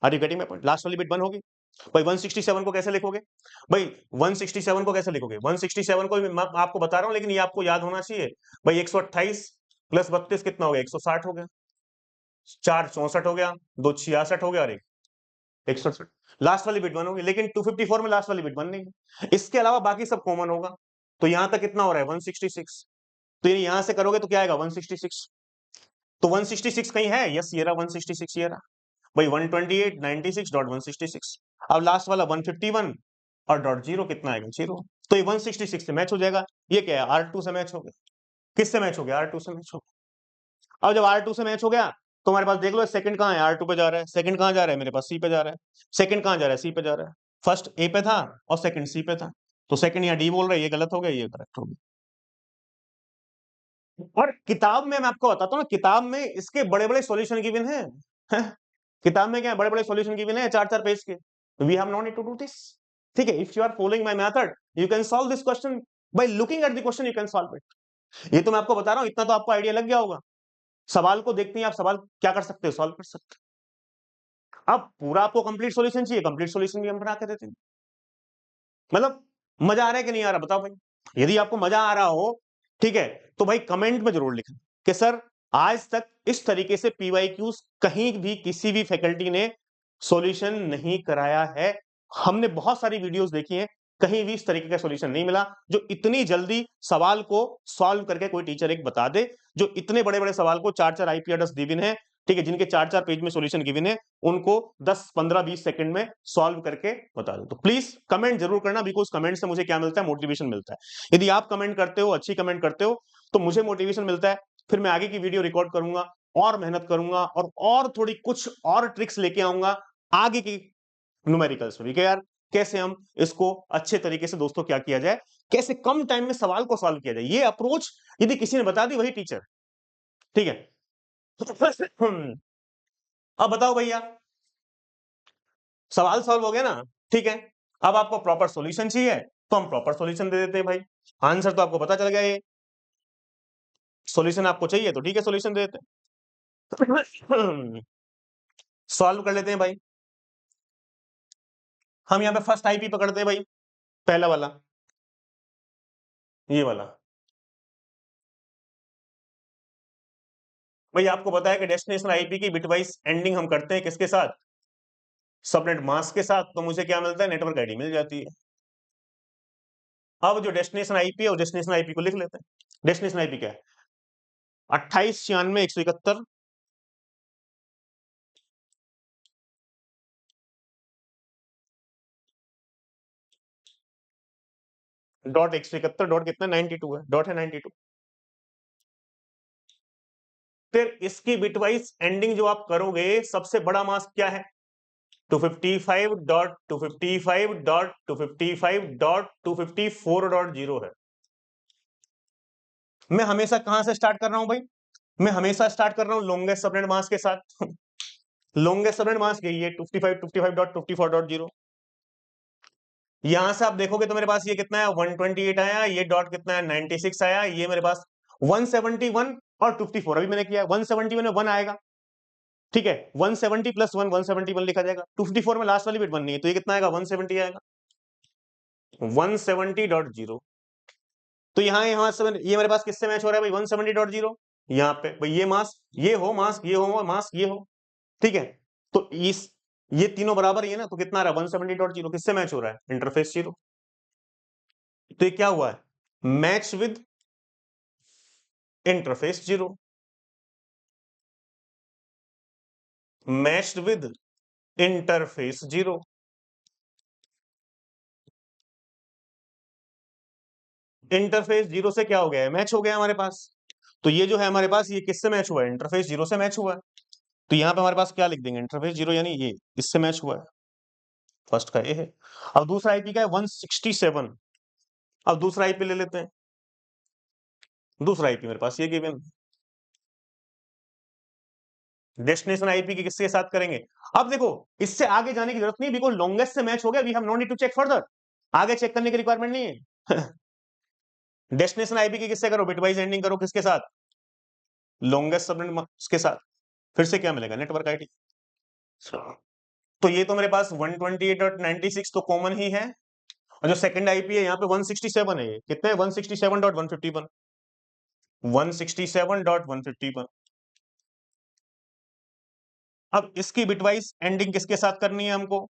Speaker 1: are you getting my point, last वाली बिट 1 होगी। भाई 167 को कैसे लिखोगे, भाई 167 को कैसे लिखोगे, 167 को मैं आपको बता रहा हूं लेकिन ये आपको याद होना चाहिए। भाई 128 प्लस 32 कितना हो गया, 160 हो गया, 4 64 हो गया, 2 66 हो गया और 167, लास्ट वाली बिट 1 होगी, लेकिन 254 में लास्ट वाली बिट 1 नहीं है। इसके अलावा बाकी सब कॉमन होगा, तो यहां तक कितना हो रहा है 166, तो ये यहां से करोगे तो क्या आएगा 166, तो 166 कहीं है, यस ये रहा 166, ये रहा भाई 128 96 डॉट 166। अब लास्ट वाला 151 और डॉट जीरो कितना आएगा, जीरो। तो ये 166 से मैच हो जाएगा। ये क्या है, R2 से मैच हो गया, किससे मैच हो गया, R2 से मैच हो गया। अब जब R2 से मैच हो गया तो हमारे पास देख लो सेकंड कहां है, R2 पे जा रहा है, सेकंड कहां जा रहा है, मेरे पास सी पे जा रहा है, सेकंड कहां जा रहा है, सी पे जा रहा है। फर्स्ट ए पे था और सेकंड सी पे था, तो सेकंड यहाँ डी बोल रहा है, ये गलत हो गया, ये करेक्ट हो गया। और किताब में मैं आपको बताता हूँ ना, किताब में इसके बड़े बड़े सॉल्यूशन गिवन है। किताब में क्या बड़े बड़े सॉल्यूशन गिवन है 4-4 पेज के, we have no need to do this, ठीक है। If you are following my method you can solve this question by looking at the question, you can solve it. ये तो मैं आपको बता रहा हूँ, इतना तो आपको आइडिया लग गया होगा। सवाल को देखते ही आप सवाल क्या कर सकते हो, सॉल्व कर सकते हो। अब पूरा आपको कंप्लीट सॉल्यूशन चाहिए, कंप्लीट सॉल्यूशन भी हम बना के देते हैं। मतलब मजा आ रहा है कि नहीं आ रहा बताओ भाई। यदि आपको मजा आ रहा हो, ठीक है, तो भाई कमेंट में जरूर लिखें कि सर आज तक इस तरीके से पीवाईक्यूज कहीं भी किसी भी फैकल्टी ने सॉल्यूशन नहीं कराया है। हमने बहुत सारी वीडियोस देखी हैं, कहीं भी इस तरीके का सॉल्यूशन नहीं मिला जो इतनी जल्दी सवाल को सॉल्व करके कोई टीचर एक बता दे, जो इतने बड़े बड़े सवाल को 4-4 आईपी एड्रेस गिवन है, ठीक है, जिनके 4-4 पेज में सॉल्यूशन गिवन है, उनको 10 15 20 सेकंड में सॉल्व करके बता दो। तो प्लीज कमेंट जरूर करना, बिकॉज कमेंट से मुझे क्या मिलता है, मोटिवेशन मिलता है। यदि आप कमेंट करते हो, अच्छी कमेंट करते हो, तो मुझे मोटिवेशन मिलता है, फिर मैं आगे की वीडियो रिकॉर्ड करूंगा और मेहनत करूंगा और थोड़ी कुछ और ट्रिक्स लेके आऊंगा आगे की न्यूमेरिकल्स में भी, कि यार कैसे हम इसको अच्छे तरीके से दोस्तों क्या किया जाए, कैसे कम टाइम में सवाल को सॉल्व किया जाए। ये अप्रोच यदि किसी ने बता दी वही टीचर, ठीक है। अब बताओ भैया, सवाल सॉल्व हो गया ना, ठीक है। अब आपको प्रॉपर सॉल्यूशन चाहिए तो हम प्रॉपर सॉल्यूशन दे देते हैं भाई। आंसर तो आपको पता चल गया, ये सॉल्यूशन आपको चाहिए तो ठीक है, सॉल्यूशन दे देते हैं। सॉल्व कर लेते हैं भाई। हम यहाँ पे फर्स्ट आईपी पकड़ते हैं भाई, पहला वाला, ये वाला। भाई आपको पता है कि डेस्टिनेशन आईपी की बिटवाइज एंडिंग हम करते हैं किसके साथ, सबनेट मास्क के साथ, तो मुझे क्या मिलता है, नेटवर्क आईडी मिल जाती है। अब जो डेस्टिनेशन आईपी है, वो डेस्टिनेशन आईपी को लिख लेते हैं। डेस्टिनेशन आईपी क्या है, 2896.171 डॉट 171 डॉट कितना 92 है, डॉट है 92, फिर इसकी बिटवाइज एंडिंग जो आप करोगे, सबसे बड़ा मास्क क्या है? 255.255.255.254.0 है। मैं हमेशा कहां से स्टार्ट कर रहा हूं भाई? मैं हमेशा स्टार्ट कर रहा हूं लॉन्गेस्ट सबनेट मास्क के साथ। लॉन्गेस्ट सबनेट मास्क यही है 55.54.0। यहां से आप देखोगे तो मेरे पास ये कितना है 128 आया, ये डॉट कितना है 96 आया, ये मेरे पास 171 और 54 अभी मैंने किया 171 में 1 आएगा, ठीक है, 170 प्लस 1 171 लिखा जाएगा। 254 में लास्ट वाली बिट 1 नहीं है तो ये कितना आएगा 170 आएगा 170.0। तो यहां से ये मेरे पास किससे मैच हो रहा है भाई 170.0, यहाँ पे भाई ये मास्क ये हो मास्क ये हो मास्क ये हो, ठीक है। तो इस ये तीनों बराबर ही है ना, तो कितना आ रहा है 170.0 किससे मैच हो रहा है इंटरफेस 0। तो ये क्या हुआ है match with interface 0, matched with interface 0। Interface 0 से क्या हो गया है मैच हो गया हमारे पास। तो ये जो है हमारे पास ये किससे मैच हुआ है इंटरफेस 0 से मैच हुआ है। तो यहां पे हमारे पास क्या लिख देंगे इंटरफेस 0 यानी ये इससे मैच हुआ है, फर्स्ट का ये है। अब दूसरा आईपी का है 167। अब दूसरा आईपी ले लेते हैं, दूसरा आईपी मेरे पास ये गिवन डेस्टिनेशन आईपी की किसके साथ करेंगे। अब देखो इससे आगे जाने की जरूरत नहीं, बिकॉज लॉन्गेस्ट से मैच हो गया, we have no need to check further, आगे चेक करने की रिक्वायरमेंट नहीं है। डेस्टिनेशन आईपी की किससे करो बिटवाइज एंडिंग करो किसके साथ लॉन्गेस्ट सबनेट के साथ, फिर से क्या मिलेगा नेटवर्क आईडी। तो ये तो मेरे पास 128.96 तो कॉमन ही है, और जो सेकंड आईपी है यहाँ पे 167 है, ये कितने 167.151 167.151। अब इसकी बिटवाइज एंडिंग किसके साथ करनी है हमको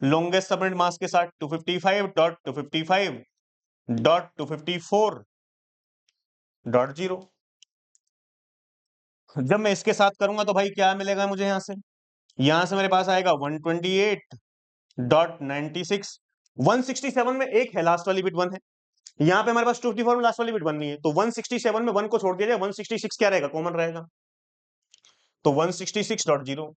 Speaker 1: लॉन्गेस्ट सबनेट मास्क के साथ 255.255.254.0। जब मैं इसके साथ करूंगा तो भाई क्या मिलेगा मुझे यहां से मेरे पास आएगा 128.96। 167 में एक है लास्ट वाली बिट 1 है, यहाँ पे हमारे पास 254 में लास्ट वाली बिट 1 नहीं है, तो 167 में 1 को छोड़ दिया जाए 166 क्या रहेगा कॉमन रहेगा, तो 166.0।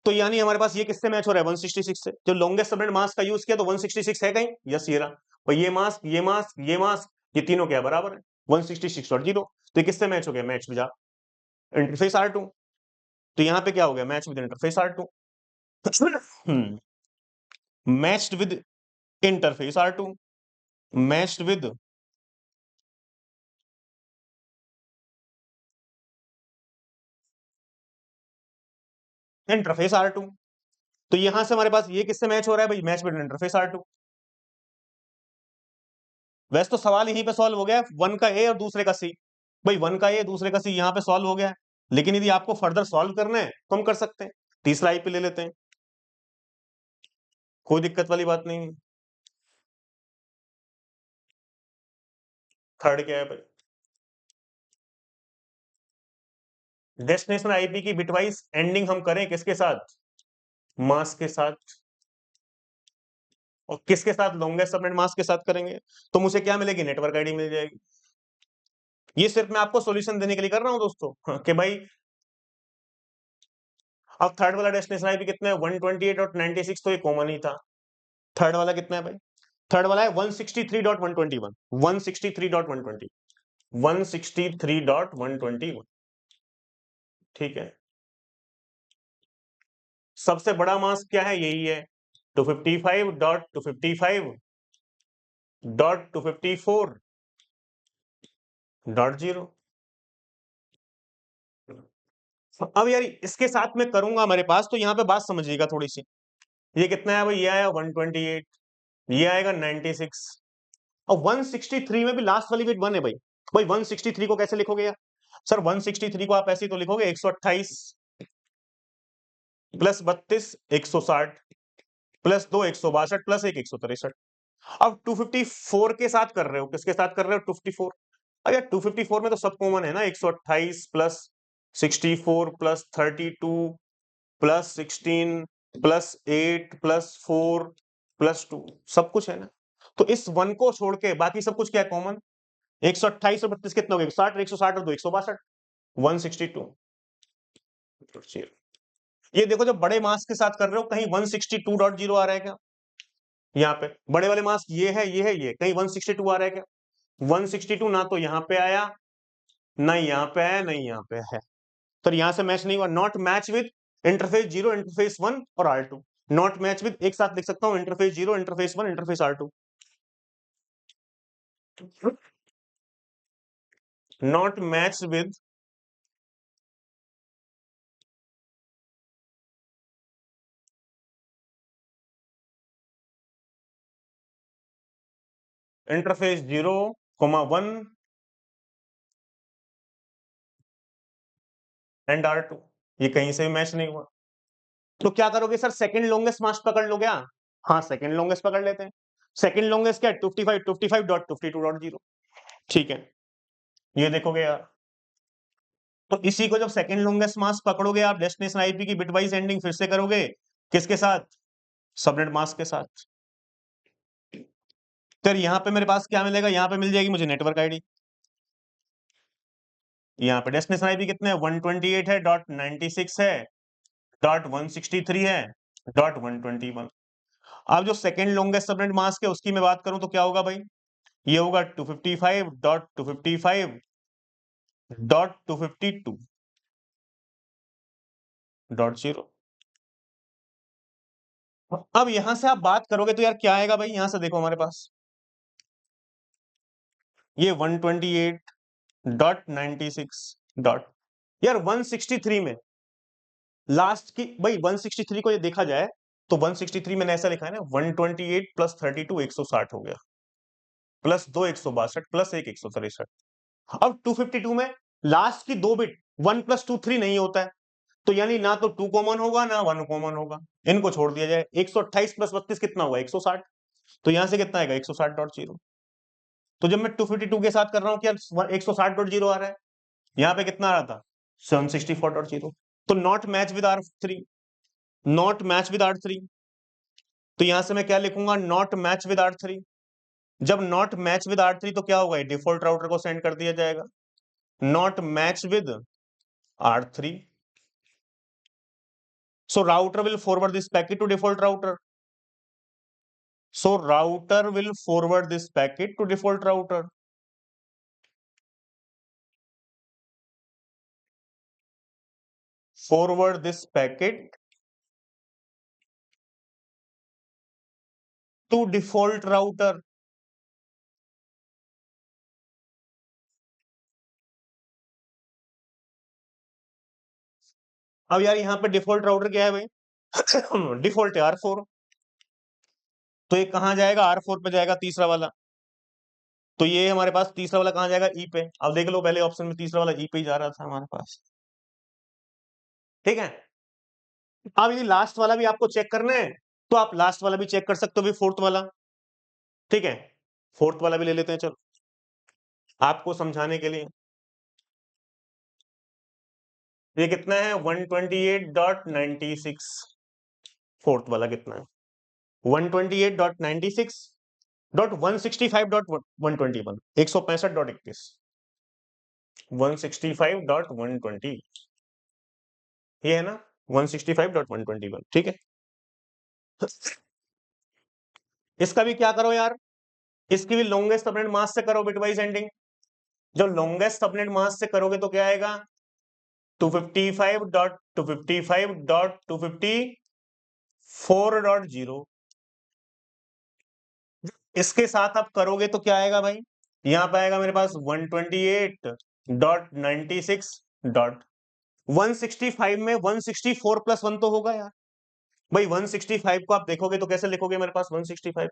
Speaker 1: तो यानी हमारे पास ये किससे मैच हो रहा है 166 से, जो लॉन्गेस्ट सबनेट मास्क का यूज किया तो 166 है कहीं, यस ये रहा। और ये मास्क ये मास्क ये मास्क ये तीनों क्या बराबर है 166.0। तो ये किससे मैच हो गया मैच विद इंटरफेस R2। तो यहाँ पे क्या हो गया match with interface R2, matched with interface R2, matched with interface R2। तो यहां से हमारे पास ये किससे मैच हो रहा है भाई मैच विद इंटरफेस R2। वैसे तो सवाल यहीं पे सॉल्व हो गया, वन का ए और दूसरे का सी, भाई वन का ए दूसरे का सी यहाँ पे सॉल्व हो गया है। लेकिन यदि आपको फर्दर सॉल्व करना है तो हम कर सकते हैं, तीसरा आईपी ले लेते हैं, कोई दिक्कत वाली बात नहीं है। थर्ड क्या है भाई डेस्टिनेशन आईपी की बिटवाइज एंडिंग हम करें किसके साथ मास्क के साथ, और किसके साथ लॉन्गेस्ट सबनेट मास्क के साथ करेंगे तो मुझे क्या मिलेगी नेटवर्क आईडी मिल जाएगी। ये सिर्फ मैं आपको सॉल्यूशन देने के लिए कर रहा हूं दोस्तों, हाँ, कि भाई अब थर्ड वाला डेस्टिनेशन आईपी कितना है 128.96 तो ये कॉमन ही था। थर्ड वाला कितना है भाई थर्ड वाला है 163.121 163.120 163.121, ठीक है। सबसे बड़ा मास्क क्या है यही है 255.255.254.0। अब यार इसके साथ में करूंगा हमारे पास तो यहाँ पे बात समझिएगा थोड़ी सी, ये कितना है भाई ये आया 128, ये आएगा 96, और 163 में भी लास्ट वाली बिट 1 है भाई। भाई 163 को कैसे लिखोगे यार सर 163 को आप ऐसे ही तो लिखोगे 128 प्लस 32 160 प्लस 2 162 प्लस 1 163। अब 254 के साथ कर रहे हो, किसके साथ कर रहे हो 254। अरे 254 में तो सब कॉमन है ना 128 plus 64 plus 32 plus 16 plus 8 plus 4 plus 2 सब कुछ है ना। तो इस 1 को छोड़ के बाकी सब कुछ क्या है कॉमन 128 और 32 कितना हो गया 60 160 और 2 162। 162। ये देखो जब बड़े मास के साथ कर रहे हो कहीं 162.0 आ रहा है क्या? यहाँ पे बड़े वाले मास ये है, ये है, ये कहीं 162 आ रहा है क्या? 162 ना तो यहाँ पे आया, ना यहाँ पे आया, नहीं यहाँ पे है, तो यहां से मैच नहीं हुआ। Not match with interface 0, interface 1 और R2। नॉट मैच विद एक साथ लिख सकता हूं, interface 0, interface 1, interface R2। Not match with interface 0, 1 and R2। ये कहीं से भी मैच नहीं हुआ, तो क्या करोगे सर? सेकंड लॉन्गेस्ट मास पकड़ लो क्या? हाँ, सेकंड लॉन्गेस्ट पकड़ लेते हैं। सेकंड लॉन्गेस्ट क्या है? 55.52.0। ठीक है, ये देखोगे यार, तो इसी को जब सेकंड लॉन्गेस्ट मास पकड़ोगे आप, डेस्टिनेशन आईपी की बिटवाइज एंडिंग फिर से करोगे, किसके साथ? सबनेट मास्क के साथ। फिर यहाँ पे मेरे पास क्या मिलेगा? यहाँ पे मिल जाएगी मुझे नेटवर्क आईडी। यहाँ पे डेस्टिनेशन आईपी कितने है? 128 है, .96 है, .163 है, .121। अब जो सेकंड लॉन्गेस्ट सबनेट मास्क है उसकी मैं बात करूं तो क्या होगा भाई? ये होगा 255.255.252.0। अब यहां से आप बात करोगे तो यार क्या आएगा भाई? यहां से देखो हमारे पास ये 128.96 डॉट, यार 163 में लास्ट की भाई 163 को ये देखा जाए तो 163 मैंने ऐसा लिखा है ना, 128 प्लस 32 160 हो गया, प्लस 2 162 प्लस 1 163। अब 252 में लास्ट की दो बिट 1 प्लस 2 3 नहीं होता है, तो यानी ना तो 2 कॉमन होगा ना 1 कॉमन होगा, इनको छोड़ दिया जाए। 128 प्लस 32 कितना हुआ? 160। तो यहां से कितना आएगा? 160.0। तो जब मैं 252 के साथ कर रहा हूं क्या 160.0 आ रहा है? यहाँ पे कितना आ रहा था? 764.0। तो not match with R3, not match with R3। तो यहां से मैं क्या लिखूंगा? Not match with R3। जब नॉट मैच विद R3 तो क्या होगा? डिफॉल्ट राउटर को सेंड कर दिया जाएगा। Not match with R3, so router will forward this packet to default router, so router will forward this packet to default router। forward this packet to default router। अब यार यहाँ पे default router क्या है भाई? डिफॉल्ट है R4, तो ये कहां जाएगा? R4 पे जाएगा, तीसरा वाला। तो ये हमारे पास तीसरा वाला कहां जाएगा? ई पे। अब देख लो पहले ऑप्शन में तीसरा वाला ई पे ही जा रहा था हमारे पास, ठीक है। अब यदि लास्ट वाला भी आपको चेक करना है तो आप लास्ट वाला भी चेक कर सकते हो भी, फोर्थ वाला, ठीक है। फोर्थ वाला भी ले लेते हैं चलो आपको समझाने के लिए। ये कितना है? 128.96। फोर्थ वाला कितना है? 128.96.165.121, 165.21, 165.120, ये है ना 165.121, ठीक है। इसका भी क्या करो यार, इसकी भी लॉन्गेस्ट सबनेट मास्क से करो बिटवाइज एंडिंग। जब लॉन्गेस्ट सबनेट मास्क से करोगे तो क्या आएगा? 255.255.254.0। इसके साथ आप करोगे तो क्या आएगा भाई? यहां पे आएगा मेरे पास 128.96 डॉट 165 में 164 प्लस 1 तो होगा यार भाई। 165 को आप देखोगे तो कैसे लिखोगे मेरे पास? 165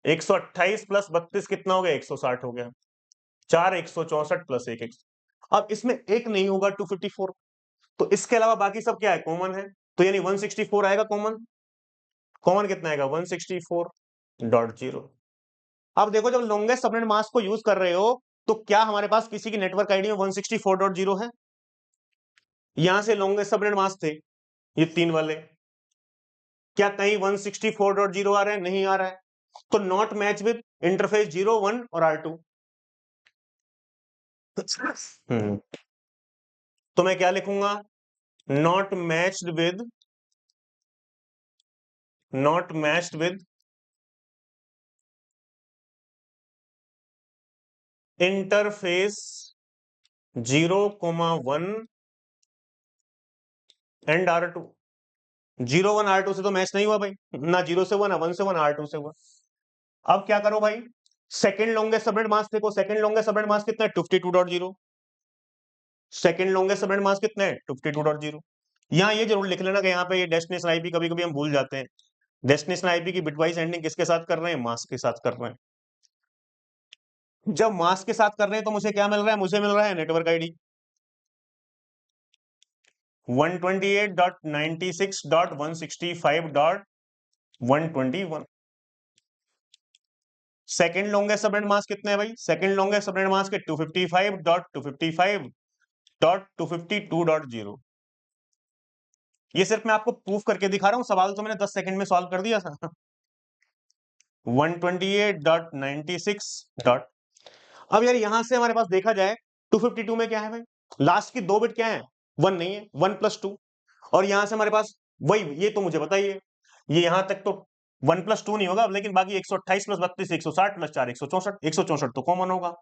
Speaker 1: 128 प्लस 32 कितना हो गया? 160 हो गया। 4 164 प्लस 1 अब इसमें एक नहीं होगा 254, तो इसके अलावा बाकी सब क्या है? कॉमन है, तो यानी 164 आएगा कॉमन। कॉमन कितना आएगा? 164.0। अब देखो जब लॉन्गेस्ट सबनेट मास्क को यूज कर रहे हो तो क्या हमारे पास किसी की नेटवर्क आईडी में 164.0 है? यहां से लॉन्गेस्ट सबनेट मास्क थे ये तीन वाले, क्या कहीं 164.0 आ रहा है? नहीं आ रहा है, तो नॉट मैच विद इंटरफेस 0, 1 और R2। तो मैं क्या लिखूंगा, not matched with interface 0,1 and R2। 0,1 R2 से तो मैच नहीं हुआ भाई, ना 0 से हुआ ना 1 से हुआ ना R2 से हुआ। अब क्या करो भाई, सेकंड लॉन्गेस्ट सबनेट मास देखो, सेकंड लॉन्गेस्ट सबनेट मास कितना है 52.0। सेकंड लॉन्गेस्ट सबनेट मास कितना है 52.0। यहाँ ये जरूर लिख लेना कि यहाँ पे ये डेस्टिनेशन आईपी कभी कभी हम भूल जाते हैं, डेस्टिनेशन आईपी की बिटवाइज एंडिंग किसके साथ कर रहे हैं, मास के साथ कर रहे हैं। जब मास के साथ कर रहे हैं तो मुझे क्या मिल रहा है, मुझे मिल रहा है network ID 128.96.165.121। Second longest subnet mask कितने हैं भाई, सेकंड लॉन्गेस्ट सबनेट मास के 255.255.252.0। ये सिर्फ मैं आपको प्रूफ करके दिखा रहा हूं, सवाल तो मैंने 10 सेकंड में सॉल्व कर दिया था। 128.96 डॉट, अब यार यहां से हमारे पास देखा जाए 252 में क्या है भाई, लास्ट की 2 बिट क्या है, 1 नहीं है, 1+2। और यहां से हमारे पास वही, ये तो मुझे पता ही है, ये यहां तक तो 1+2 नहीं होगा, लेकिन बाकी 128 + 32 160 + 4 164, 164 तो कॉमन होगा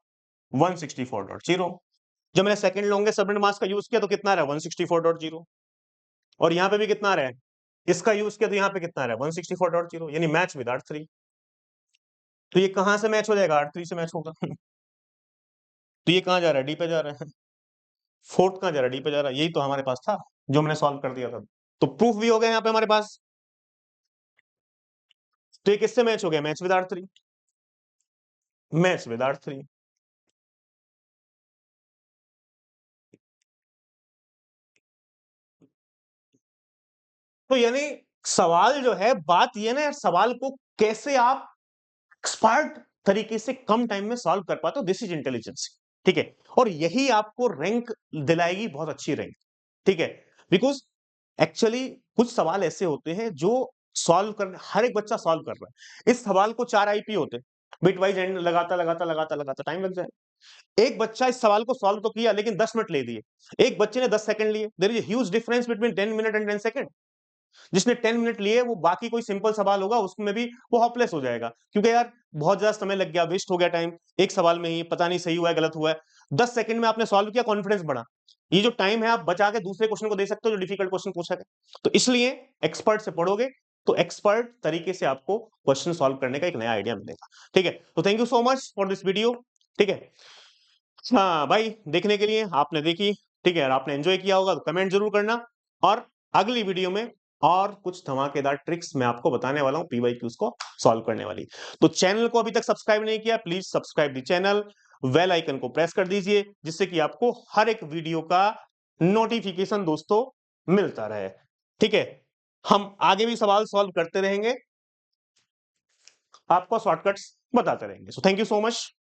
Speaker 1: 164.0। जब मैंने सेकंड लॉन्गेस्ट सबनेट मास्क का यूज किया तो कितना आ रहा है 164.0, और यहां पे भी कितना आ रहा है, इसका यूज किया तो यहां पे कितना आ रहा है 164.0, यानी मैच विद R3। तो ये कहां से मैच हो जाएगा, R3 से मैच होगा। तो ये कहां जा रहा है, डी पे जा रहा है, फोर्थ कहां जा रहा है, डी पे जा रहा है, यही तो हमारे पास था जो मैंने सॉल्व कर दिया था। तो प्रूफ भी हो गया यहाँ पे हमारे पास। तो ये किससे मैच हो गया, match with R3, match with R3। तो यानी सवाल जो है, बात ये ना, सवाल को कैसे आप एक्सपर्ट तरीके से कम टाइम में सॉल्व कर पाते हो, दिस इज इंटेलिजेंस। ठीक है, और यही आपको रैंक दिलाएगी, बहुत अच्छी रैंक। ठीक है, बिकॉज एक्चुअली कुछ सवाल ऐसे होते हैं जो सॉल्व कर, हर एक बच्चा सॉल्व कर रहा है। इस सवाल को 4 आईपी होते, बिट वाइज एंड लगाता लगाता लगाता लगाता टाइम लग जाए। एक बच्चा इस सवाल को सॉल्व तो किया लेकिन 10 मिनट ले दिए, एक बच्चे ने 10 सेकंड लिए। There is huge difference between 10 minute and 10 second. जिसने 10 मिनट लिए वो बाकी कोई सिंपल सवाल होगा उसमें भी वो होपलेस हो जाएगा, क्योंकि यार बहुत ज्यादा समय लग गया, वेस्ट हो गया टाइम, एक सवाल में ही पता नहीं सही हुआ है गलत हुआ है। 10 सेकंड में आपने सॉल्व किया, कॉन्फिडेंस बढ़ा, ये जो टाइम है आप बचा के दूसरे क्वेश्चन को दे सकते हो जो डिफिकल्ट क्वेश्चन पूछा गया। तो इसलिए एक्सपर्ट से पढ़ोगे तो एक्सपर्ट तरीके से आपको क्वेश्चन सॉल्व करने का एक नया आइडिया मिलेगा। ठीक है, तो thank you so much for this video. ठीक है, हाँ भाई, देखने के लिए आपने देखी। ठीक है, और आपने एंजॉय किया होगा तो कमेंट जरूर करना, और अगली वीडियो में और कुछ धमाकेदार ट्रिक्स मैं आपको बताने वाला हूं पीवाईक्यूज को सॉल्व करने वाली। तो चैनल को अभी तक सब्सक्राइब नहीं किया, please subscribe the channel, bell icon को प्रेस कर दीजिए जिससे कि आपको हर एक वीडियो का नोटिफिकेशन दोस्तों मिलता रहे। ठीक है, हम आगे भी सवाल सॉल्व करते रहेंगे, आपको शॉर्टकट्स बताते रहेंगे। So thank you so much.